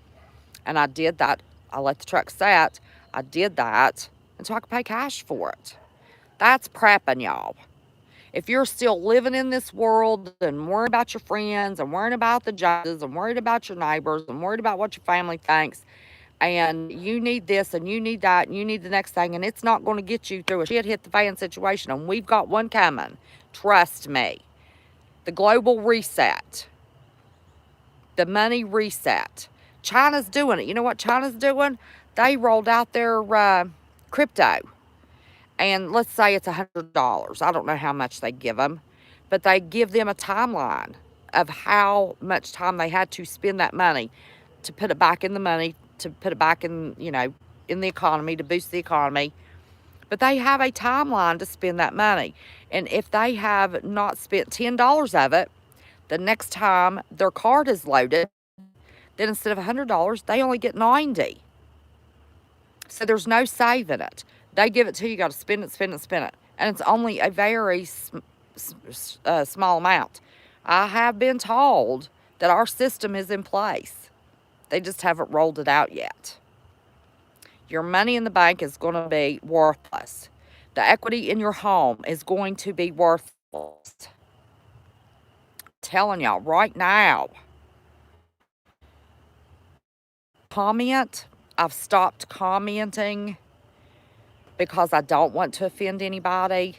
And I did that. I let the truck sit. I did that until I could pay cash for it. That's prepping, y'all. If you're still living in this world and worrying about your friends and worrying about the judges and worried about your neighbors and worried about what your family thinks, and you need this and you need that and you need the next thing, and it's not going to get you through a shit hit the fan situation, and we've got one coming. Trust me. The global reset. The money reset. China's doing it. You know what China's doing? They rolled out their crypto. And let's say it's $100. I don't know how much they give them, but they give them a timeline of how much time they had to spend that money to put it back in the money, to put it back in, in the economy, to boost the economy. But they have a timeline to spend that money. And if they have not spent $10 of it, the next time their card is loaded, then instead of $100, they only get 90. So there's no saving it. They give it to you, you got to spend it, spend it, spend it. And it's only a very small amount. I have been told that our system is in place. They just haven't rolled it out yet. Your money in the bank is going to be worthless. The equity in your home is going to be worthless. I'm telling y'all right now. Comment. I've stopped commenting because I don't want to offend anybody.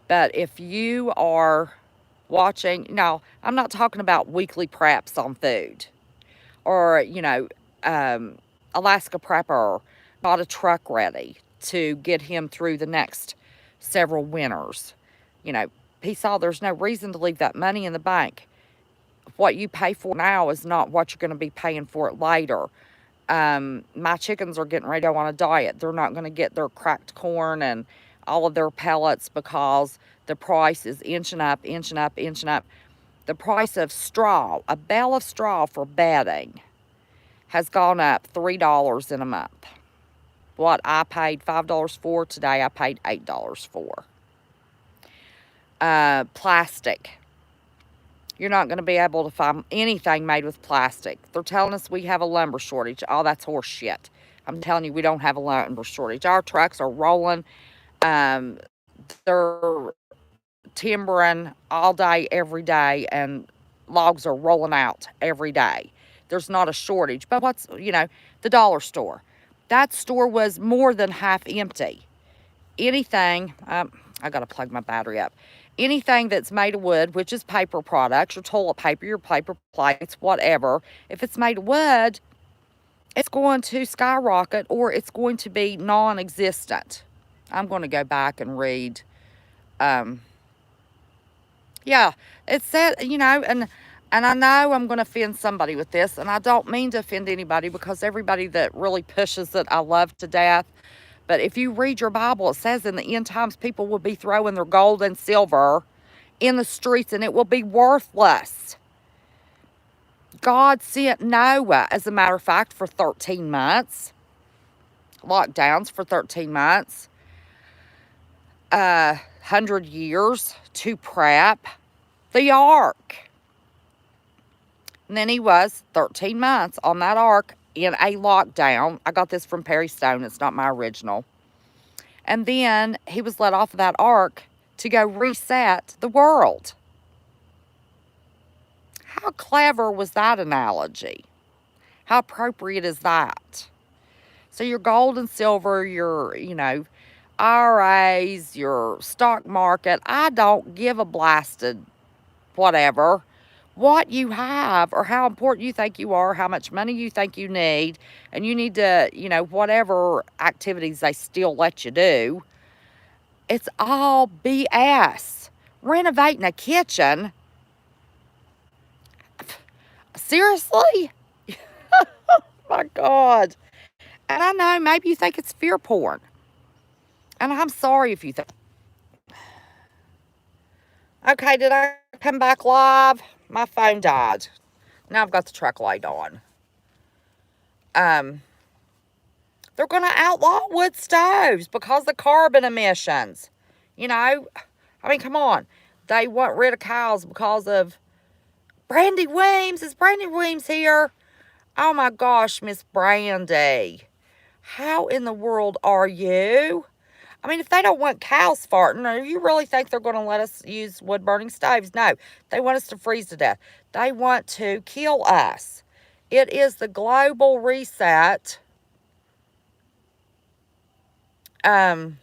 But if you are watching, now, I'm not talking about weekly preps on food or, Alaska Prepper got a truck ready to get him through the next several winters. He saw there's no reason to leave that money in the bank. What you pay for now is not what you're going to be paying for it later. My chickens are getting ready to go on a diet. They're not going to get their cracked corn and all of their pellets because the price is inching up, inching up, inching up. The price of straw, a bale of straw for bedding, has gone up $3 in a month. What I paid $5 for, today I paid $8 for. Plastic. You're not going to be able to find anything made with plastic. They're telling us we have a lumber shortage. Oh, that's horse shit. I'm telling you, we don't have a lumber shortage. Our trucks are rolling. They're timbering all day, every day, and logs are rolling out every day. There's not a shortage. But what's, the dollar store. That store was more than half empty. Anything, I got to plug my battery up. Anything that's made of wood, which is paper products, your toilet paper, your paper plates, whatever, if it's made of wood, it's going to skyrocket or it's going to be non-existent. I'm going to go back and read. Yeah, it said, and I know I'm going to offend somebody with this, and I don't mean to offend anybody because everybody that really pushes it, I love to death. But if you read your Bible, it says in the end times, people will be throwing their gold and silver in the streets, and it will be worthless. God sent Noah, as a matter of fact, for 13 months. Lockdowns for 13 months. 100 years to prep the ark. And then he was 13 months on that ark in a lockdown. I got this from Perry Stone. It's not my original. And then he was let off of that ark to go reset the world. How clever was that analogy? How appropriate is that? So your gold and silver, your, IRAs, your stock market, I don't give a blasted whatever. What you have or how important you think you are, how much money you think you need, and you need to, whatever activities they still let you do, it's all BS. Renovating a kitchen? Seriously? Oh my God. And I know maybe you think it's fear porn. And I'm sorry if you think. Okay, did I come back live? My phone died. Now I've got the truck light on. They're going to outlaw wood stoves because of carbon emissions. Come on. They want rid of cows because of Brandy Weems. Is Brandy Weems here? Oh my gosh, Miss Brandy. How in the world are you? I mean, if they don't want cows farting, or you really think they're going to let us use wood-burning stoves? No, they want us to freeze to death. They want to kill us. It is the global reset. To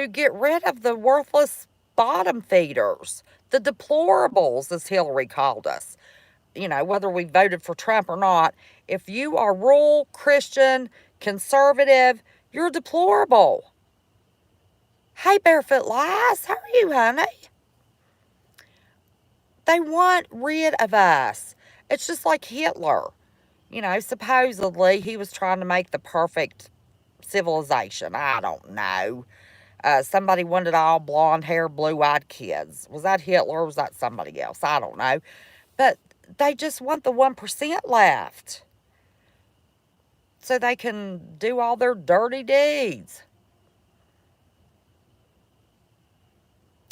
get rid of the worthless bottom feeders, the deplorables, as Hillary called us. You know, whether we voted for Trump or not, if you are rural, Christian, conservative, you're deplorable. Hey, Barefoot Lies, how are you, honey? They want rid of us. It's just like Hitler. You know, supposedly he was trying to make the perfect civilization. I don't know. Somebody wanted all blonde hair, blue-eyed kids. Was that Hitler or was that somebody else? I don't know. But they just want the 1% left so they can do all their dirty deeds.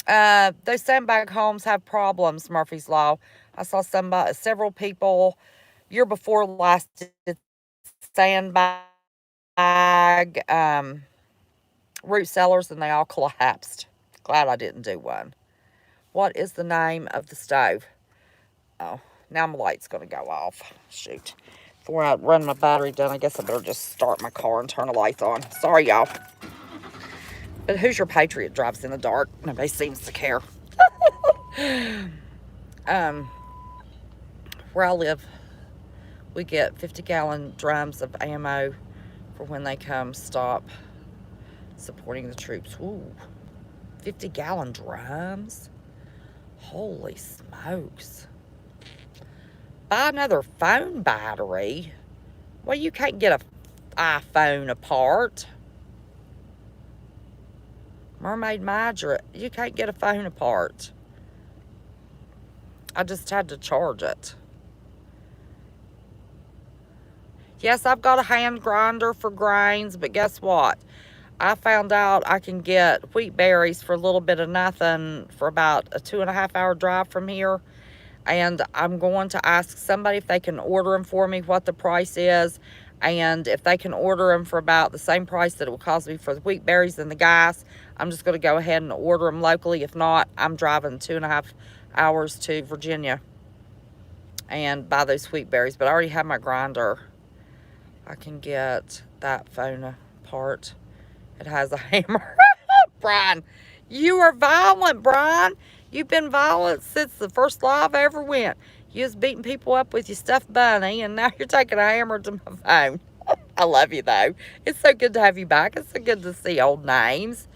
Those sandbag homes have problems, Murphy's Law. I saw several people year before last did sandbag root cellars, and they all collapsed. Glad I didn't do one. What is the name of the stove? Oh, now my light's going to go off. Shoot. Before I run my battery down, I guess I better just start my car and turn the lights on. Sorry, y'all. But who's your patriot drives in the dark? Nobody seems to care. Where I live, we get 50-gallon drums of ammo for when they come stop supporting the troops. Ooh, 50-gallon drums? Holy smokes. Buy another phone battery? Well, you can't get an iPhone apart. Mermaid Madra, you can't get a phone apart. I just had to charge it. Yes, I've got a hand grinder for grains, but guess what? I found out I can get wheat berries for a little bit of nothing for about a 2.5-hour drive from here. And I'm going to ask somebody if they can order them for me, what the price is. And if they can order them for about the same price that it will cost me for the wheat berries and the gas, I'm just going to go ahead and order them locally. If not, I'm driving 2.5 hours to Virginia and buy those wheat berries. But I already have my grinder. I can get that phone apart. It has a hammer. Brian, you are violent, Brian. You've been violent since the first live I ever went. You was beating people up with your stuffed bunny, and now you're taking a hammer to my phone. I love you, though. It's so good to have you back. It's so good to see old names.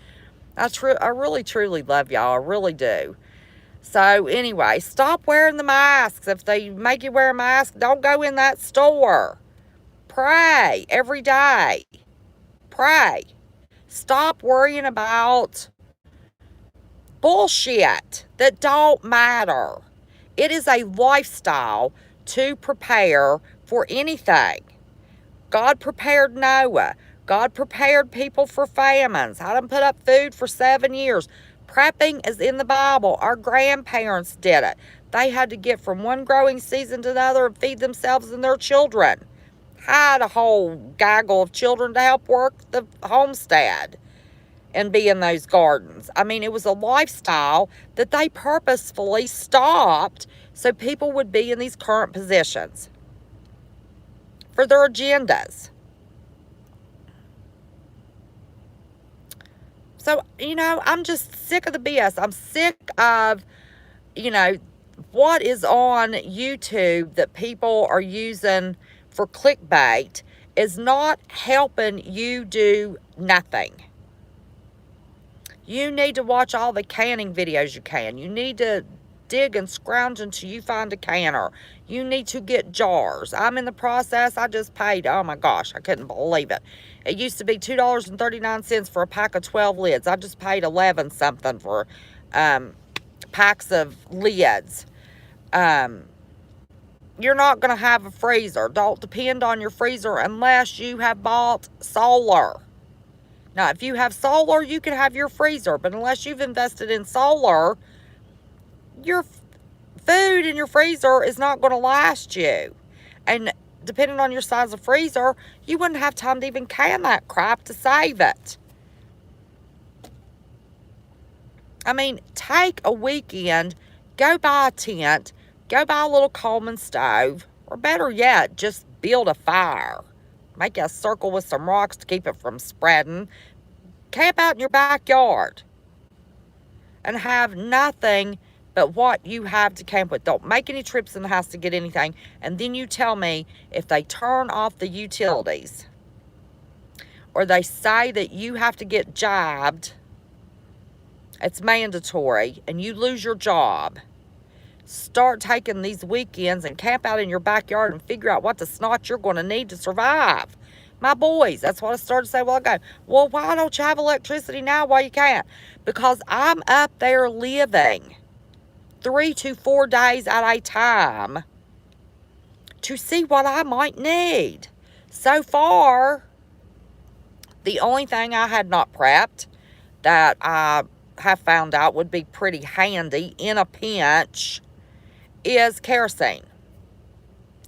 I really, truly love y'all. I really do. So, anyway, stop wearing the masks. If they make you wear a mask, don't go in that store. Pray every day. Pray. Stop worrying about bullshit that don't matter. It is a lifestyle to prepare for anything. God prepared Noah. God prepared people for famines. Had them put up food for 7 years. Prepping is in the Bible. Our grandparents did it. They had to get from one growing season to another and feed themselves and their children. Had a whole gaggle of children to help work the homestead and be in those gardens. I mean, it was a lifestyle that they purposefully stopped so people would be in these current positions for their agendas. So, I'm just sick of the BS. I'm sick of, what is on YouTube that people are using for clickbait is not helping you do nothing. You need to watch all the canning videos you can. You need to dig and scrounge until you find a canner. You need to get jars. I'm in the process. I just paid, oh my gosh, I couldn't believe it. It used to be $2.39 for a pack of 12 lids. I just paid 11 something for packs of lids. You're not going to have a freezer. Don't depend on your freezer unless you have bought solar. Now, if you have solar, you can have your freezer. But unless you've invested in solar, your food in your freezer is not going to last you. And depending on your size of freezer, you wouldn't have time to even can that crap to save it. I mean, take a weekend, go buy a tent, go buy a little Coleman stove, or better yet, just build a fire. Make a circle with some rocks to keep it from spreading. Camp out in your backyard and have nothing but what you have to camp with. Don't make any trips in the house to get anything. And then you tell me if they turn off the utilities or they say that you have to get jabbed, it's mandatory, and you lose your job. Start taking these weekends and camp out in your backyard and figure out what the snot you're going to need to survive. My boys, that's what I started to say a while ago. Well, why don't you have electricity now while you can't? Because I'm up there living 3 to 4 days at a time to see what I might need. So far, the only thing I had not prepped that I have found out would be pretty handy in a pinch is kerosene.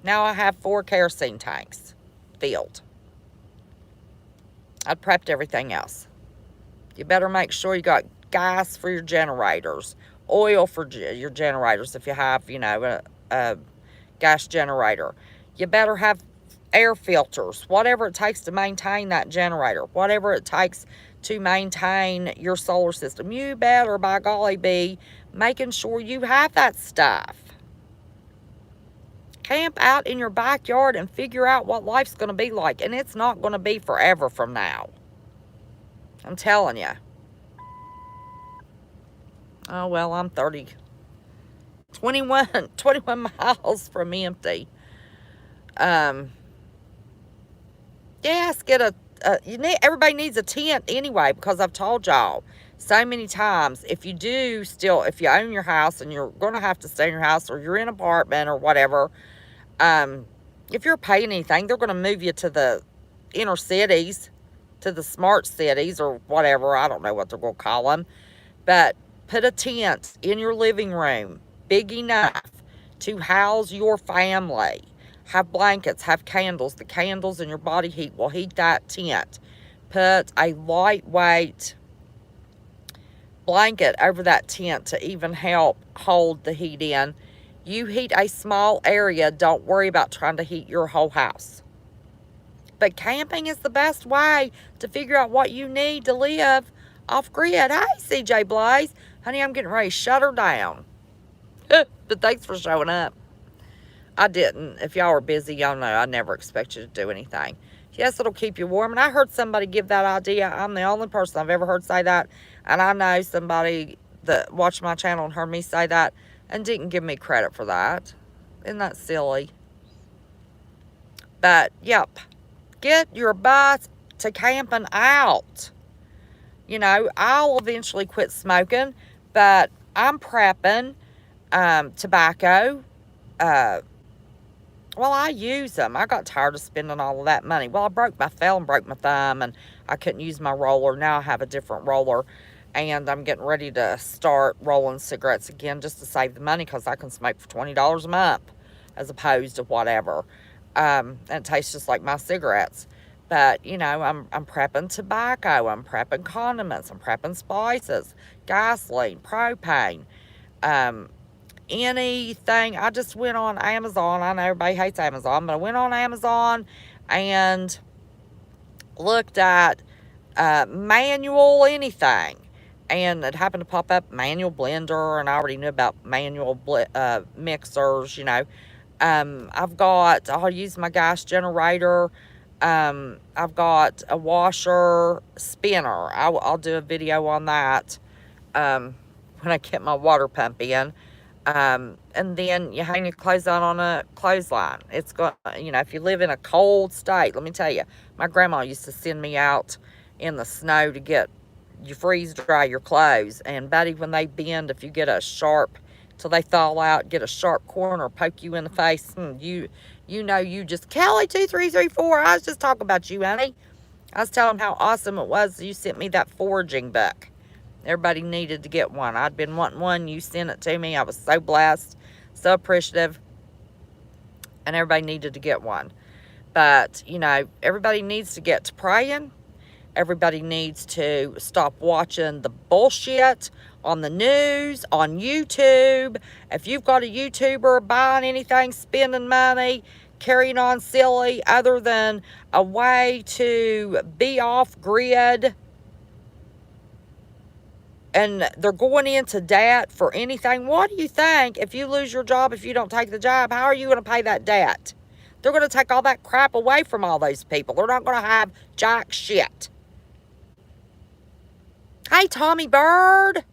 Now I have 4 kerosene tanks filled. I've prepped everything else. You better make sure you got gas for your generators, oil for your generators if you have, you know, a gas generator. You better have air filters, whatever it takes to maintain that generator, whatever it takes to maintain your solar system. You better, by golly, be making sure you have that stuff. Camp out in your backyard and figure out what life's going to be like. And it's not going to be forever from now. I'm telling you. Oh, well, I'm 21 miles from empty. Yes, get everybody needs a tent anyway, because I've told y'all so many times, if you own your house and you're going to have to stay in your house, or you're in an apartment or whatever, if you're paying anything, they're going to move you to the inner cities, to the smart cities or whatever. I don't know what they're going to call them. But put a tent in your living room, big enough to house your family. Have blankets, have candles. The candles and your body heat will heat that tent. Put a lightweight blanket over that tent to even help hold the heat in. You heat a small area. Don't worry about trying to heat your whole house. But camping is the best way to figure out what you need to live off grid. Hey, CJ Blaze. Honey, I'm getting ready to shut her down. But thanks for showing up. I didn't. If y'all are busy, y'all know I never expect you to do anything. Yes, it'll keep you warm. And I heard somebody give that idea. I'm the only person I've ever heard say that. And I know somebody that watched my channel and heard me say that and didn't give me credit for that. Isn't that silly? But, yep. Get your butts to camping out. You know, I'll eventually quit smoking. But I'm prepping tobacco. Well, I use them. I got tired of spending all of that money. Well, I fell and broke my thumb, and I couldn't use my roller. Now I have a different roller, and I'm getting ready to start rolling cigarettes again just to save the money, because I can smoke for $20 a month as opposed to whatever. And it tastes just like my cigarettes. But, you know, I'm prepping tobacco. I'm prepping condiments. I'm prepping spices, gasoline, propane, anything. I just went on Amazon. I know everybody hates Amazon, but I went on Amazon and looked at manual anything, and it happened to pop up manual blender, and I already knew about manual mixers. You know, I'll use my gas generator. I've got a washer spinner. I'll do a video on that when I get my water pump in. And then you hang your clothes out on a clothesline. It's going, you know, if you live in a cold state, let me tell you, my grandma used to send me out in the snow to get you freeze dry your clothes. And buddy, when they bend, if you get a sharp, till they thaw out, get a sharp corner, poke you in the face, you know, you just, Kelly 2334, I was just talking about you, honey. I was telling them how awesome it was. You sent me that foraging book. Everybody needed to get one. I'd been wanting one. You sent it to me. I was so blessed, so appreciative. And everybody needed to get one. But, you know, everybody needs to get to praying. Everybody needs to stop watching the bullshit on the news, on YouTube. If you've got a YouTuber buying anything, spending money, carrying on silly, other than a way to be off grid, and they're going into debt for anything, what do you think if you lose your job, if you don't take the job, how are you going to pay that debt? They're going to take all that crap away from all those people. They're not going to have jack shit. Hey, Tommy Bird.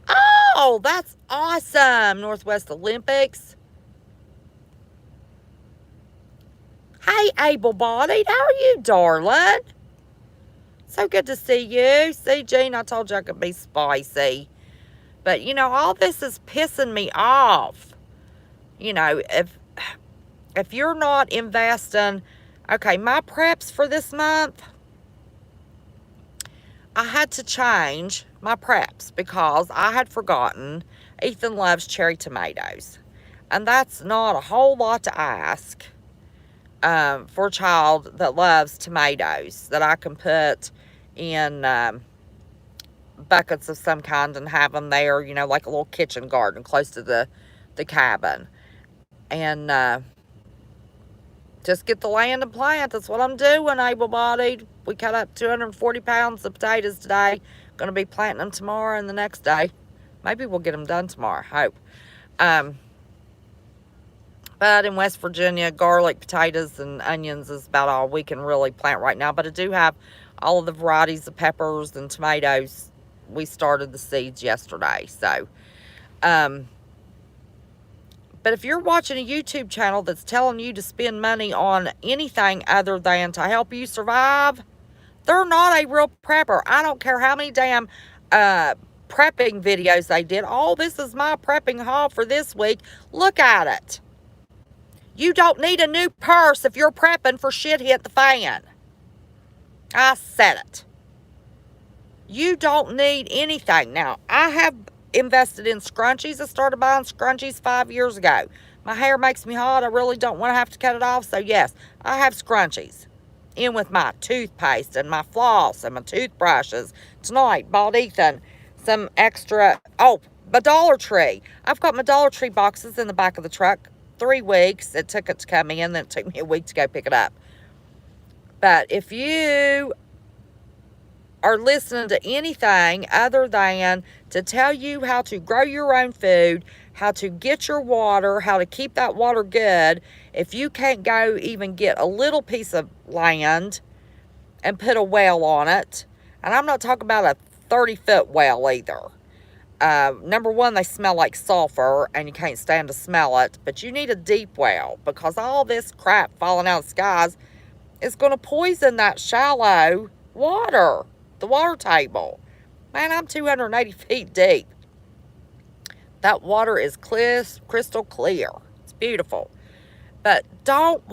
Oh, that's awesome. Northwest Olympics. Hey, able-bodied. How are you, darling? So good to see you. See, Jean, I told you I could be spicy. But, you know, all this is pissing me off. You know, if you're not investing... Okay, my preps for this month, I had to change my preps because I had forgotten Ethan loves cherry tomatoes. And that's not a whole lot to ask for a child that loves tomatoes, that I can put in buckets of some kind and have them there, you know, like a little kitchen garden close to the cabin. And just get the land and plant. That's what I'm doing, able-bodied. We cut up 240 pounds of potatoes today. Going to be planting them tomorrow and the next day. Maybe we'll get them done tomorrow, I hope. But in West Virginia, garlic, potatoes, and onions is about all we can really plant right now. But I do have all of the varieties of peppers and tomatoes. We started the seeds yesterday, so... But if you're watching a YouTube channel that's telling you to spend money on anything other than to help you survive, they're not a real prepper. I don't care how many damn prepping videos they did. Oh, this is my prepping haul for this week. Look at it. You don't need a new purse if you're prepping for shit hit the fan. I said it. You don't need anything. Now, I have invested in scrunchies. I started buying scrunchies 5 years ago. My hair makes me hot. I really don't want to have to cut it off. So, yes, I have scrunchies. In with my toothpaste and my floss and my toothbrushes. Tonight, bought Ethan some extra... Oh, my Dollar Tree. I've got my Dollar Tree boxes in the back of the truck. 3 weeks. It took it to come in. Then it took me a week to go pick it up. But if you are listening to anything other than to tell you how to grow your own food, how to get your water, how to keep that water good, if you can't go even get a little piece of land and put a well on it, and I'm not talking about a 30-foot well either. Number one, they smell like sulfur, and you can't stand to smell it, but you need a deep well, because all this crap falling out of the skies is going to poison that shallow water, the water table. Man, I'm 280 feet deep. That water is crystal clear. It's beautiful. But don't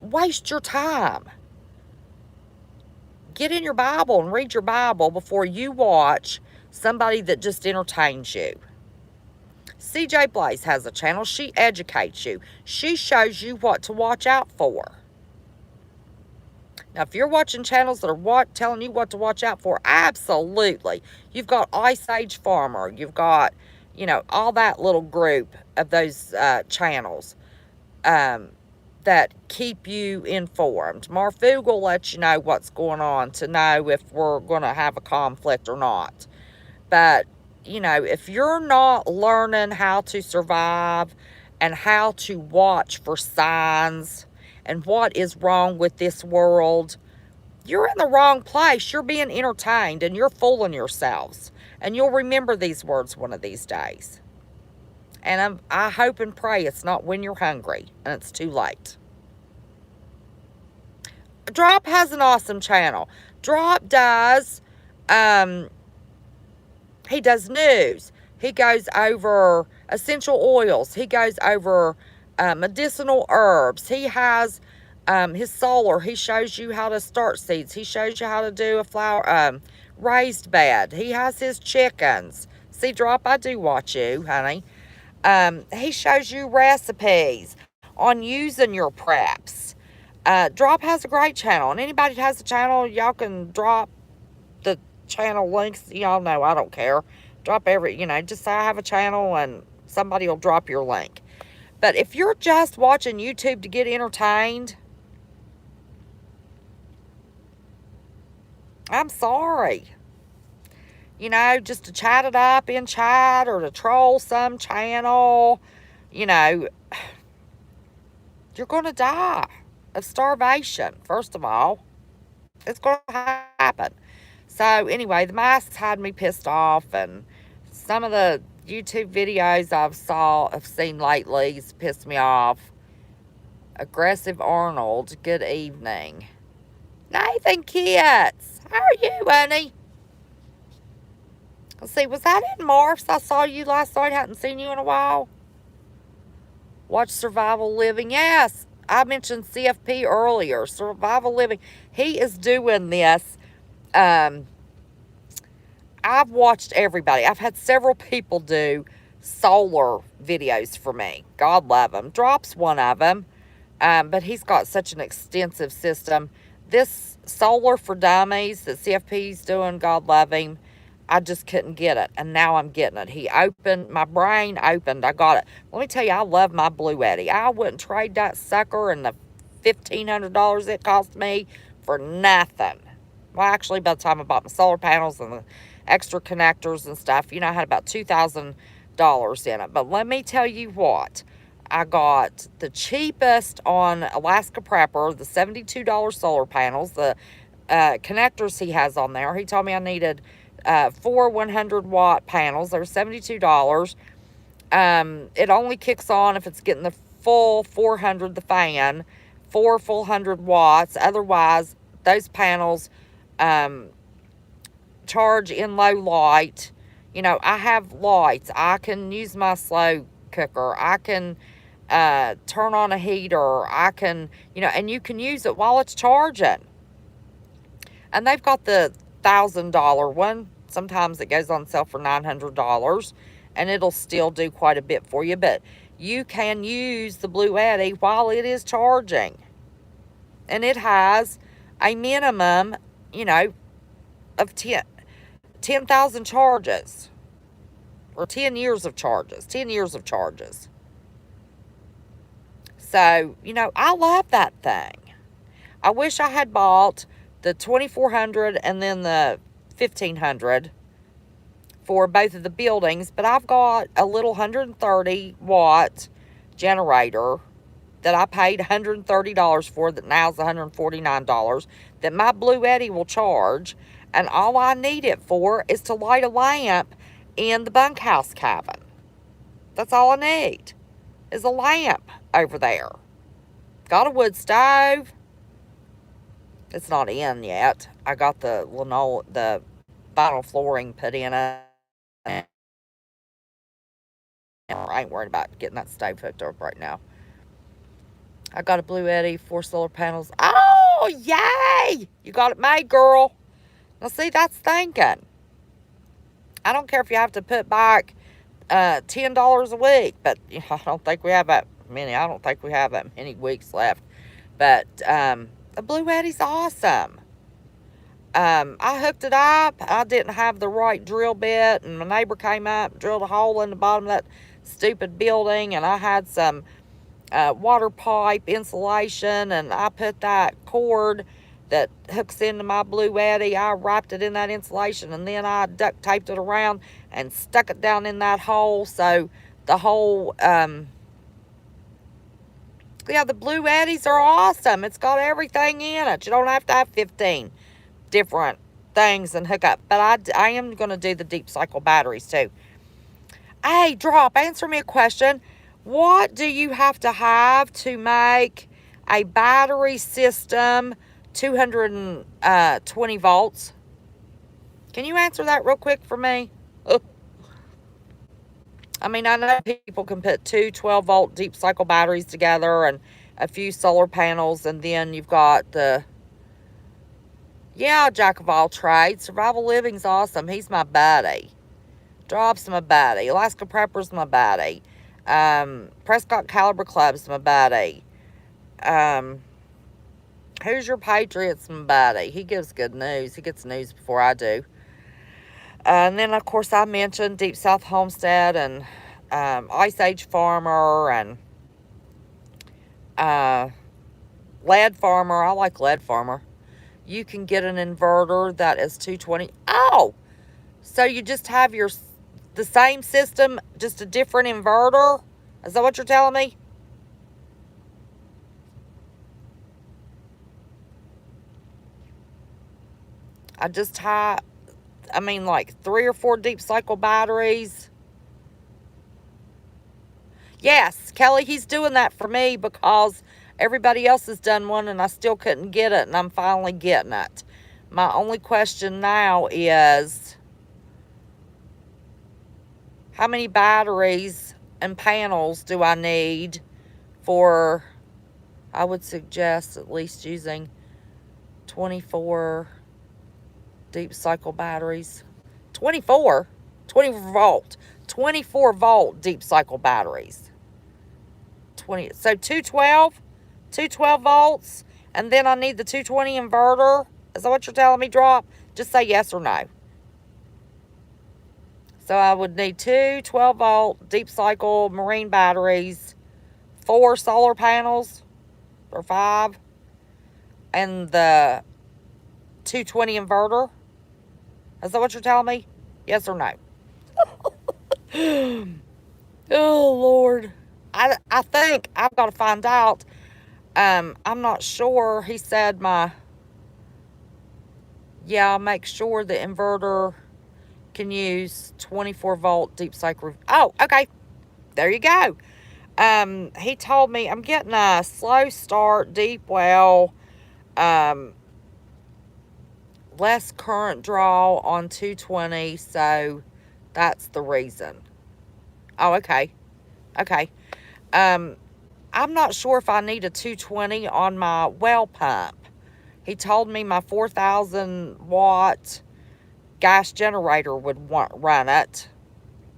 waste your time. Get in your Bible and read your Bible before you watch somebody that just entertains you. CJ Blaze has a channel. She educates you. She shows you what to watch out for. Now, if you're watching channels that are telling you what to watch out for, absolutely. You've got Ice Age Farmer. You've got, you know, all that little group of those channels that keep you informed. Marfoogle lets you know what's going on to know if we're going to have a conflict or not. But, you know, if you're not learning how to survive and how to watch for signs and what is wrong with this world, you're in the wrong place. You're being entertained and you're fooling yourselves. And you'll remember these words one of these days. And I hope and pray it's not when you're hungry and it's too late. Drop has an awesome channel. Drop does, he does news. He goes over essential oils. He goes over medicinal herbs. He has his solar. He shows you how to start seeds. He shows you how to do a flower raised bed. He has his chickens. See, Drop, I do watch you, honey. He shows you recipes on using your preps. Drop has a great channel, and anybody that has a channel, y'all can drop the channel links. Y'all know I don't care. Drop just say I have a channel and somebody will drop your link. But if you're just watching YouTube to get entertained, I'm sorry. Just to chat it up in chat or to troll some channel, you know, you're going to die of starvation, first of all. It's going to happen. So, anyway, the masks had me pissed off, and some of the YouTube videos I've seen lately has pissed me off. Aggressive Arnold, good evening. Nathan Kitts, how are you, honey? Let's see, was that in Marfs? I saw you last night, hadn't seen you in a while. Watch Survival Living. Yes, I mentioned CFP earlier. Survival Living. He is doing this. I've watched everybody. I've had several people do solar videos for me. God love him. Drop's one of them. But he's got such an extensive system. This solar for dummies that CFP's doing, God love him. I just couldn't get it, and now I'm getting it. My brain opened, I got it. Let me tell you, I love my Blue Eddy. I wouldn't trade that sucker and the $1,500 it cost me for nothing. Well, actually, by the time I bought my solar panels and the extra connectors and stuff, I had about $2,000 in it. But let me tell you what, I got the cheapest on Alaska Prepper, the $72 solar panels, the connectors he has on there. He told me I needed 4 100-watt panels. They're $72. It only kicks on if it's getting the full 400, the fan, 4 full 100 watts. Otherwise, those panels charge in low light. I have lights. I can use my slow cooker. I can turn on a heater. I can, and you can use it while it's charging. And they've got the $1,000 one. Sometimes it goes on sale for $900, and it'll still do quite a bit for you. But you can use the Blue Eddy while it is charging. And it has a minimum, of 10,000 charges. Or 10 years of charges. 10 years of charges. So, I love that thing. I wish I had bought the 2400 and then the 1500 for both of the buildings, but I've got a little 130 watt generator that I paid $130 for, that now's $149, that my Blue Eddy will charge, and all I need it for is to light a lamp in the bunkhouse cabin. That's all I need, is a lamp over there. Got a wood stove. It's not in yet. I got the vinyl flooring put in it. I ain't worried about getting that stove hooked up right now. I got a Blue Eddy, 4 solar panels. Oh, yay! You got it made, girl. Now, see, that's thinking. I don't care if you have to put back $10 a week, but I don't think we have that many. I don't think we have that many weeks left. But the Blue Eddy's awesome. I hooked it up. I didn't have the right drill bit, and my neighbor came up, drilled a hole in the bottom of that stupid building, and I had some water pipe insulation, and I put that cord that hooks into my Blue Eddy, I wrapped it in that insulation, and then I duct taped it around and stuck it down in that hole. So the whole yeah, the Blue Eddies are awesome. It's got everything in it. You don't have to have 15 different things and hook up. But I am going to do the deep cycle batteries too. Hey, Drop, answer me a question. What do you have to make a battery system 220 volts? Can you answer that real quick for me? I mean, I know people can put two 12-volt deep cycle batteries together and a few solar panels, and then you've got the, yeah, jack of all trades. Survival Living's awesome. He's my buddy. Drop's my buddy. Alaska Prepper's my buddy. Prescott Caliber Club's my buddy. Who's Your Patriots, my buddy? He gives good news. He gets news before I do. And then, of course, I mentioned Deep South Homestead and Ice Age Farmer and Lead Farmer. I like Lead Farmer. You can get an inverter that is 220. Oh, so you just have the same system, just a different inverter? Is that what you're telling me? I just have, like 3 or 4 deep cycle batteries. Yes, Kelly, he's doing that for me because everybody else has done one and I still couldn't get it, and I'm finally getting it. My only question now is, how many batteries and panels do I need for, I would suggest at least using 24 deep cycle batteries. 24 volt. 24 volt deep cycle batteries. So 212 volts, and then I need the 220 inverter. Is that what you're telling me, Drop? Just say yes or no. So I would need 2 12-volt deep cycle marine batteries, 4 solar panels, or 5, and the 220 inverter. Is that what you're telling me? Yes or no? Oh, Lord. I think I've got to find out. I'm not sure. He said make sure the inverter can use 24 volt deep cycle. Oh, okay. There you go. He told me I'm getting a slow start, deep well, less current draw on 220, so that's the reason. Oh, okay. Okay. I'm not sure if I need a 220 on my well pump. He told me my 4,000 watt gas generator would run it.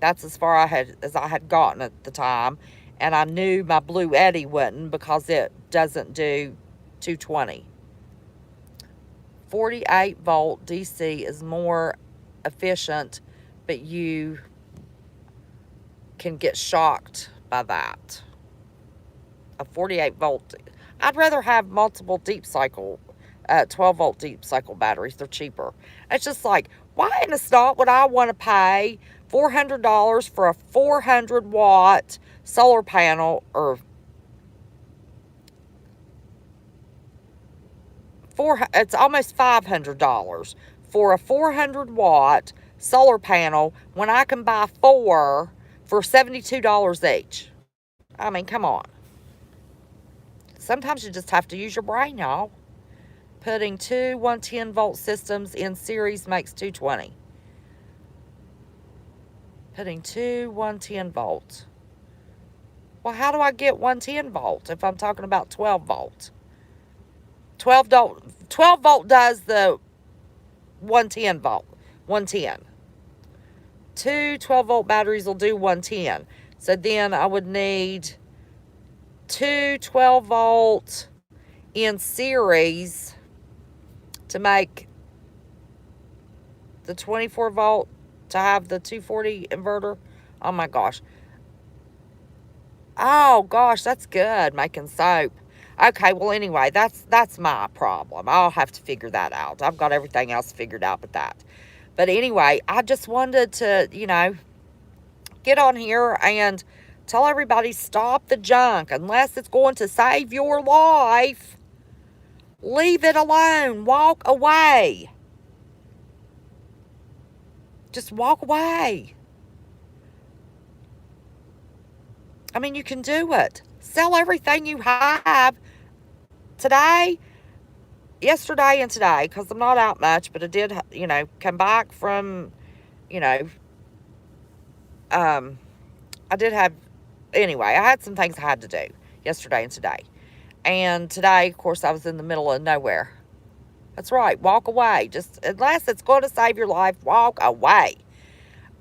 That's as far as I had gotten at the time. And I knew my Blue Eddy wouldn't because it doesn't do 220. 48 volt DC is more efficient, but you can get shocked by that. A 48 volt. I'd rather have multiple deep cycle, 12 volt deep cycle batteries. They're cheaper. It's just like, why in the snot would I want to pay $400 for a 400 watt solar panel, or it's almost $500 for a 400 watt solar panel when I can buy 4 for $72 each? I mean, come on. Sometimes you just have to use your brain, y'all. Putting 2 110 volt systems in series makes 220. Putting 2 110 volt. Well, how do I get 110 volt if I'm talking about 12 volt? 12 volt does the 110 volt. 110. 2 12 volt batteries will do 110. So then I would need 2 12 volt in series to make the 24 volt to have the 240 inverter. Oh my gosh. Oh gosh, that's good, making soap. Okay, well anyway, that's my problem. I'll have to figure that out. I've got everything else figured out but that. But anyway, I just wanted to, get on here and tell everybody, stop the junk. Unless it's going to save your life, leave it alone. Walk away. Just walk away. I mean, you can do it. Sell everything you have today, yesterday, and today, because I'm not out much, but I did, come back from, I did have, anyway, I had some things I had to do yesterday and today. And today, of course, I was in the middle of nowhere. That's right. Walk away. Just, unless it's going to save your life, walk away.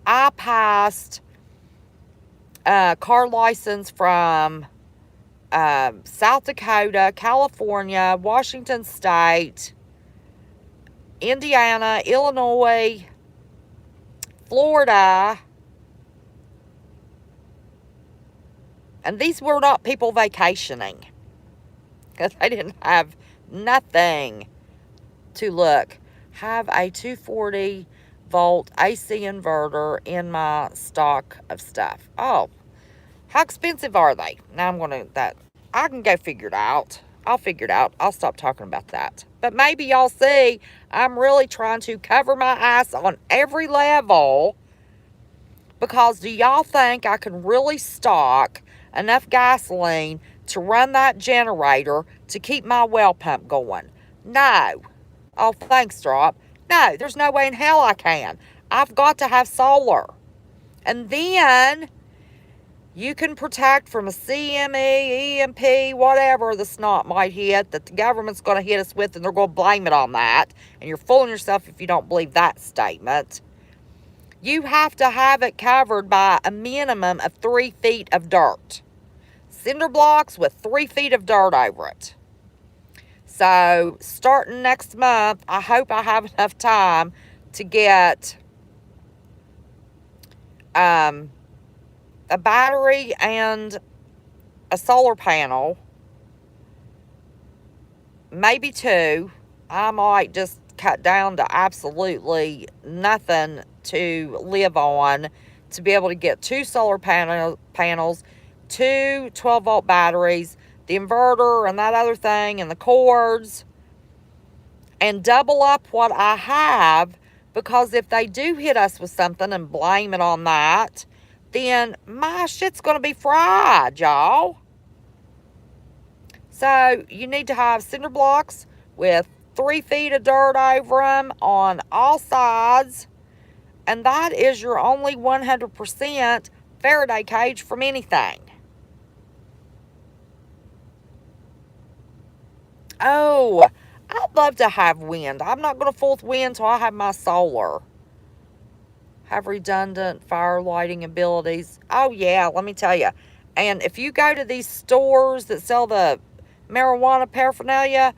I passed car license from South Dakota, California, Washington State, Indiana, Illinois, Florida. And these were not people vacationing, because they didn't have nothing to look. Have a 240 volt AC inverter in my stock of stuff. Oh, how expensive are they? Now I'm going to, I can go figure it out. I'll figure it out. I'll stop talking about that. But maybe y'all see I'm really trying to cover my ass on every level, because do y'all think I can really stock enough gasoline to run that generator to keep my well pump going? No. Oh, thanks, Drop. No, there's no way in hell I can. I've got to have solar. And then you can protect from a CME, EMP, whatever the snot might hit that the government's going to hit us with, and they're going to blame it on that. And you're fooling yourself if you don't believe that statement. You have to have it covered by a minimum of 3 feet of dirt. Cinder blocks with 3 feet of dirt over it. So, starting next month, I hope I have enough time to get a battery and a solar panel, maybe 2. I might just cut down to absolutely nothing to live on to be able to get 2 solar panels, 2 12-volt batteries, the inverter and that other thing, and the cords, and double up what I have, because if they do hit us with something and blame it on that, then my shit's going to be fried, y'all. So you need to have cinder blocks with 3 feet of dirt over them on all sides, and that is your only 100% Faraday cage from anything. Oh, I'd love to have wind. I'm not going to fool with wind until I have my solar. Have redundant fire lighting abilities. Oh, yeah, let me tell you. And if you go to these stores that sell the marijuana paraphernalia,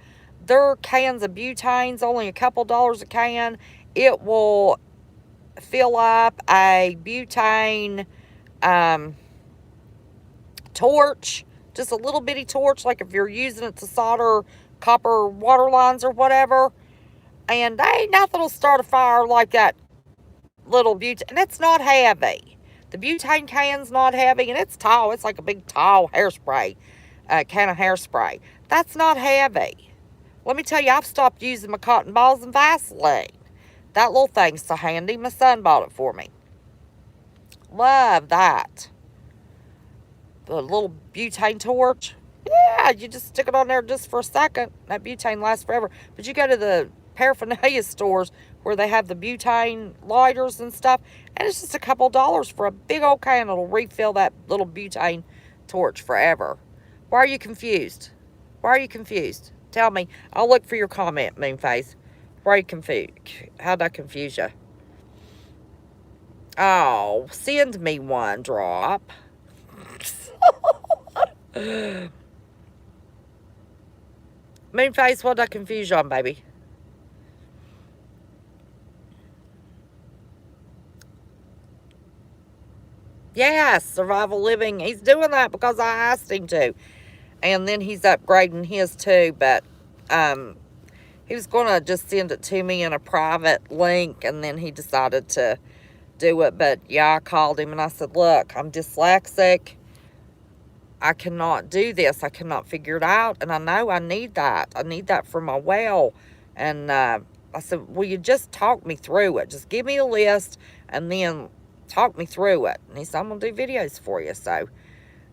their cans of butane's only a couple dollars a can. It will fill up a butane torch, just a little bitty torch, like if you're using it to solder copper water lines or whatever. And there ain't nothing will start a fire like that little butane. And it's not heavy. The butane can's not heavy, and it's tall. It's like a big, tall hairspray, can of hairspray. That's not heavy. Let me tell you, I've stopped using my cotton balls and Vaseline. That little thing's so handy. My son bought it for me. Love that. The little butane torch. Yeah, you just stick it on there just for a second. That butane lasts forever. But you go to the paraphernalia stores where they have the butane lighters and stuff, and it's just a couple dollars for a big old can. It'll refill that little butane torch forever. Why are you confused? Why are you confused? Tell me. I'll look for your comment, Moonface. Why are you confused? How'd I confuse you? Oh, send me one, Drop. Moonface, what'd I confuse you on, baby? Yes, survival living. He's doing that because I asked him to. And then he's upgrading his too, but he was going to just send it to me in a private link, and then he decided to do it. But yeah, I called him and I said, look, I'm dyslexic. I cannot do this. I cannot figure it out. And I know I need that. I need that for my well. And I said, will you just talk me through it? Just give me a list and then talk me through it. And he said, I'm going to do videos for you. So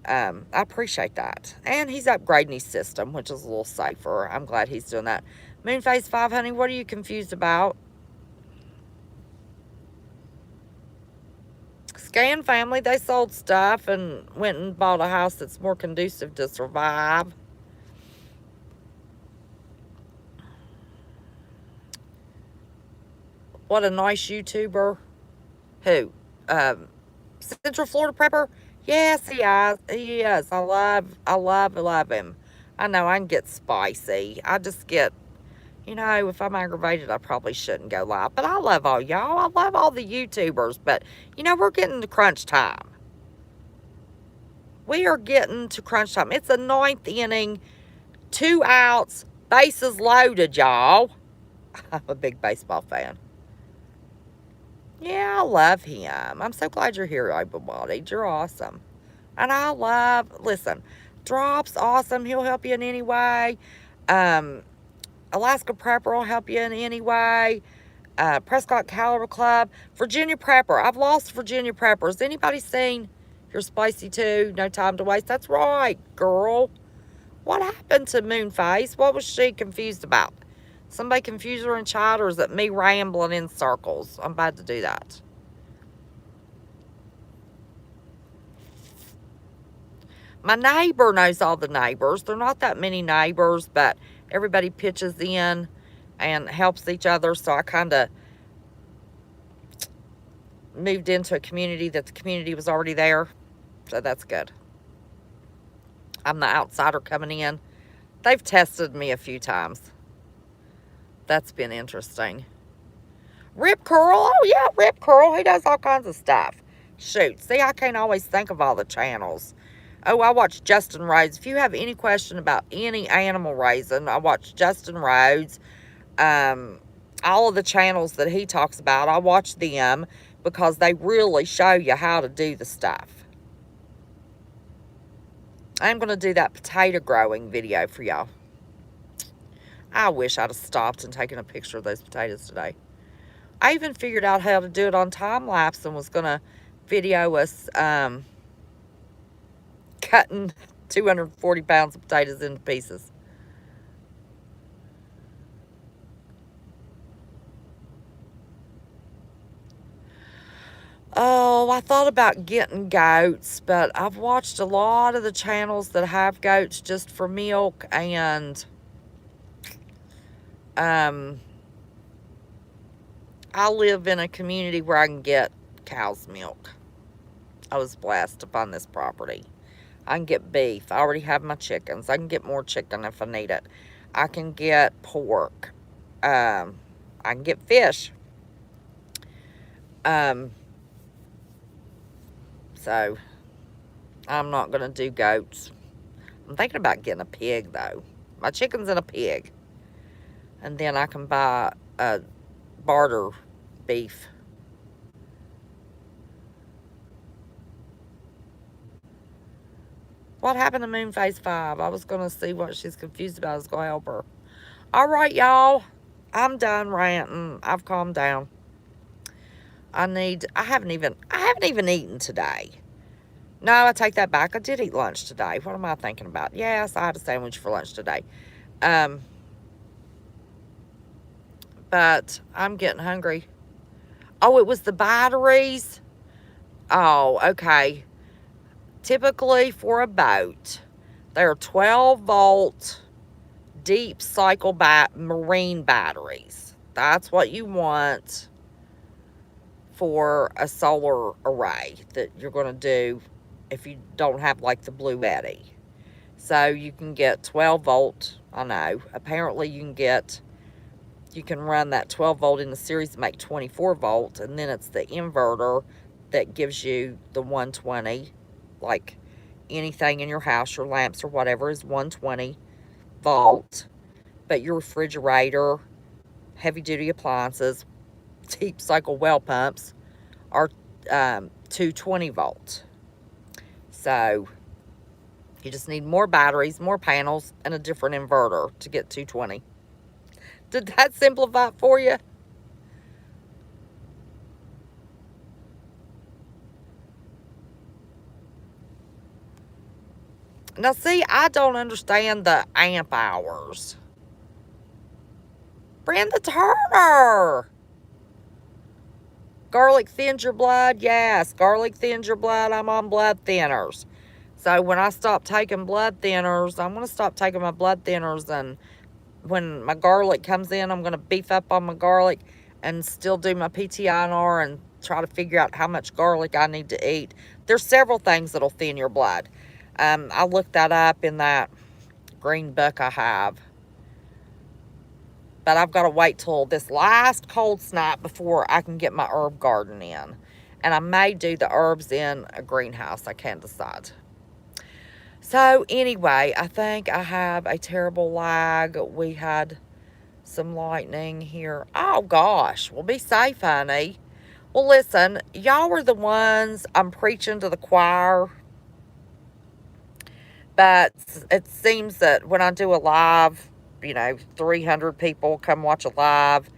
I appreciate that. And he's upgrading his system, which is a little safer. I'm glad he's doing that. Moonface 5, honey, what are you confused about? Scan family, they sold stuff and went and bought a house that's more conducive to survive. What a nice YouTuber. Who? Central Florida Prepper? Yes, he is. I love him. I know I can get spicy. I just get, if I'm aggravated, I probably shouldn't go live. But I love all y'all. I love all the YouTubers. But, we're getting to crunch time. We are getting to crunch time. It's the ninth inning, 2 outs, bases loaded, y'all. I'm a big baseball fan. Yeah, I love him. I'm so glad you're here, able-bodied. You're awesome. And listen, Drop's awesome. He'll help you in any way. Um, Alaska Prepper will help you in any way. Prescott Caliber Club. Virginia Prepper. I've lost Virginia Preppers. Anybody seen You're Spicy Too? No Time to Waste? That's right, girl. What happened to Moonface? What was she confused about? Somebody confused her in chat, or is it me rambling in circles? I'm about to do that. My neighbor knows all the neighbors. They're not that many neighbors, but everybody pitches in and helps each other. So I kind of moved into a community that the community was already there. So that's good. I'm the outsider coming in. They've tested me a few times. That's been interesting. Rip Curl. Oh, yeah, Rip Curl. He does all kinds of stuff. Shoot. See, I can't always think of all the channels. Oh, I watch Justin Rhodes. If you have any question about any animal raising, I watch Justin Rhodes. All of the channels that he talks about, I watch them because they really show you how to do the stuff. I'm going to do that potato growing video for y'all. I wish I'd have stopped and taken a picture of those potatoes today. I even figured out how to do it on time lapse and was going to video us cutting 240 pounds of potatoes into pieces. Oh, I thought about getting goats, but I've watched a lot of the channels that have goats just for milk, and I live in a community where I can get cow's milk. I was blessed upon this property. I can get beef. I already have my chickens. I can get more chicken if I need it. I can get pork. I can get fish. So I'm not going to do goats. I'm thinking about getting a pig, though. My chicken's in a pig. And then I can buy a barter beef. What happened to Moonface 5? I was going to see what she's confused about. I was going to help her. All right, y'all. I'm done ranting. I've calmed down. I haven't even eaten today. No, I take that back. I did eat lunch today. What am I thinking about? Yes, I had a sandwich for lunch today. But I'm getting hungry. Oh, it was the batteries? Oh, okay. Typically for a boat, they're 12-volt deep cycle marine batteries. That's what you want for a solar array that you're going to do if you don't have like the Blue Yeti. So you can get 12-volt. I know. Apparently you can run that 12-volt in the series to make 24-volt, and then it's the inverter that gives you the 120. Like anything in your house, your lamps or whatever is 120-volt. But your refrigerator, heavy-duty appliances, deep cycle well pumps are 220-volt. So you just need more batteries, more panels, and a different inverter to get 220. Did that simplify it for you? Now, see, I don't understand the amp hours. Brenda Turner. Garlic thins your blood? Yes, garlic thins your blood. I'm on blood thinners. So when I stop taking blood thinners, I'm going to stop taking my blood thinners, and when my garlic comes in, I'm going to beef up on my garlic and still do my PTINR and try to figure out how much garlic I need to eat. There's several things that'll thin your blood. I looked that up in that green book I have. But I've got to wait till this last cold snap before I can get my herb garden in. And I may do the herbs in a greenhouse. I can't decide. So anyway, I think I have a terrible lag. We had some lightning here. Oh gosh, well, be safe, honey. Well, listen, y'all are the ones I'm preaching to the choir. But it seems that when I do a live, 300 people come watch a live,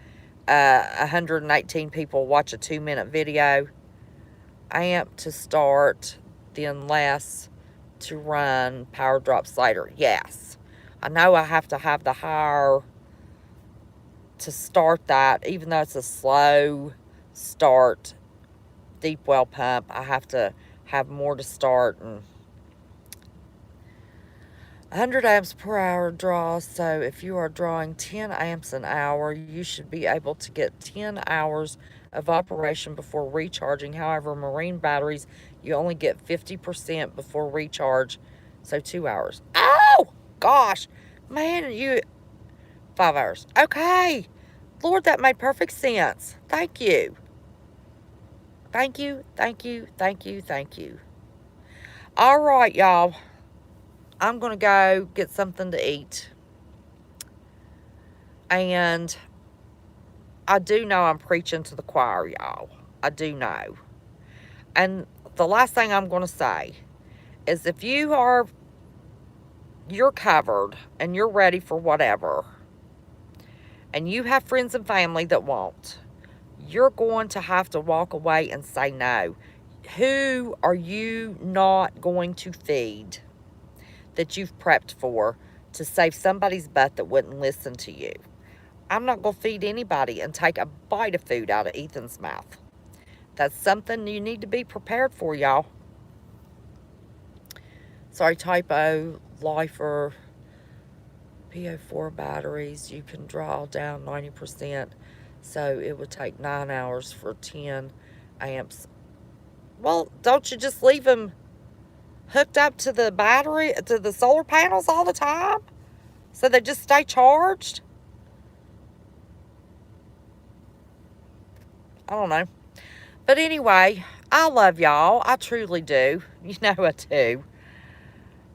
118 people watch a 2-minute video. I am to start, then less to run power drops later. Yes, I know I have to have the higher to start that, even though it's a slow start deep well pump. I have to have more to start, and 100 amps per hour draw. So if you are drawing 10 amps an hour, you should be able to get 10 hours of operation before recharging. However, marine batteries, you only get 50% before recharge, so 2 hours. Oh gosh, man, 5 hours. Okay, Lord, that made perfect sense. Thank you. Thank you, thank you, thank you, thank you. All right, y'all. I'm going to go get something to eat. And I do know I'm preaching to the choir, y'all. I do know. And the last thing I'm going to say is if you're covered and you're ready for whatever, and you have friends and family that won't, you're going to have to walk away and say no. Who are you not going to feed that you've prepped for to save somebody's butt that wouldn't listen to you? I'm not going to feed anybody and take a bite of food out of Ethan's mouth. That's something you need to be prepared for, y'all. Sorry, typo, lifer, PO4 batteries. You can draw down 90%. So it would take 9 hours for 10 amps. Well, don't you just leave them hooked up to the battery, to the solar panels all the time, so they just stay charged? I don't know. But anyway, I love y'all. I truly do. You know I do.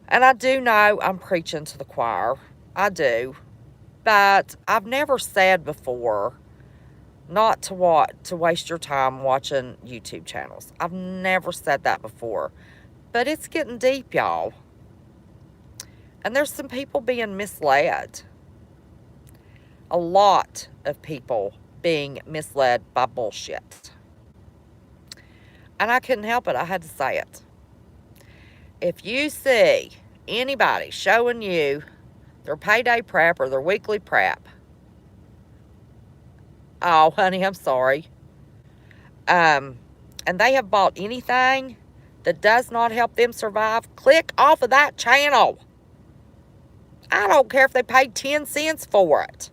And I do know I'm preaching to the choir. I do. But I've never said before not to waste your time watching YouTube channels. I've never said that before. But it's getting deep, y'all. And there's some people being misled. A lot of people being misled by bullshit. And I couldn't help it. I had to say it. If you see anybody showing you their payday prep or their weekly prep, oh, honey, I'm sorry. And they have bought anything that does not help them survive, click off of that channel. I don't care if they paid 10 cents for it.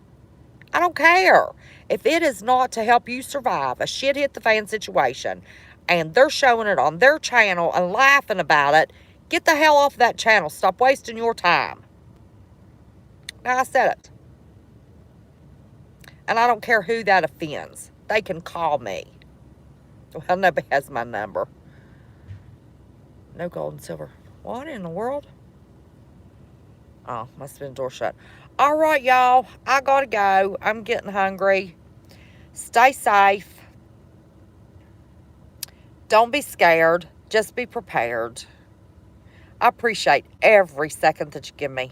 I don't care. If it is not to help you survive a shit hit the fan situation and they're showing it on their channel and laughing about it, get the hell off of that channel. Stop wasting your time. Now, I said it. And I don't care who that offends. They can call me. Well, nobody has my number. No gold and silver. What in the world? Oh, must have been the door shut. All right, y'all. I gotta go. I'm getting hungry. Stay safe. Don't be scared. Just be prepared. I appreciate every second that you give me.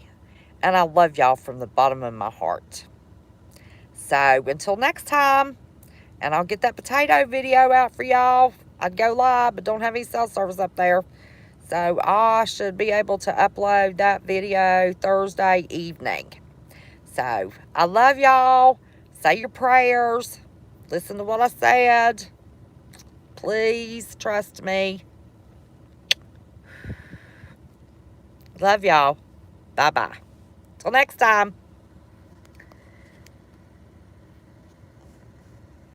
And I love y'all from the bottom of my heart. So, until next time. And I'll get that potato video out for y'all. I'd go live, but don't have any cell service up there. So, I should be able to upload that video Thursday evening. So, I love y'all. Say your prayers. Listen to what I said. Please trust me. Love y'all. Bye-bye. Till next time.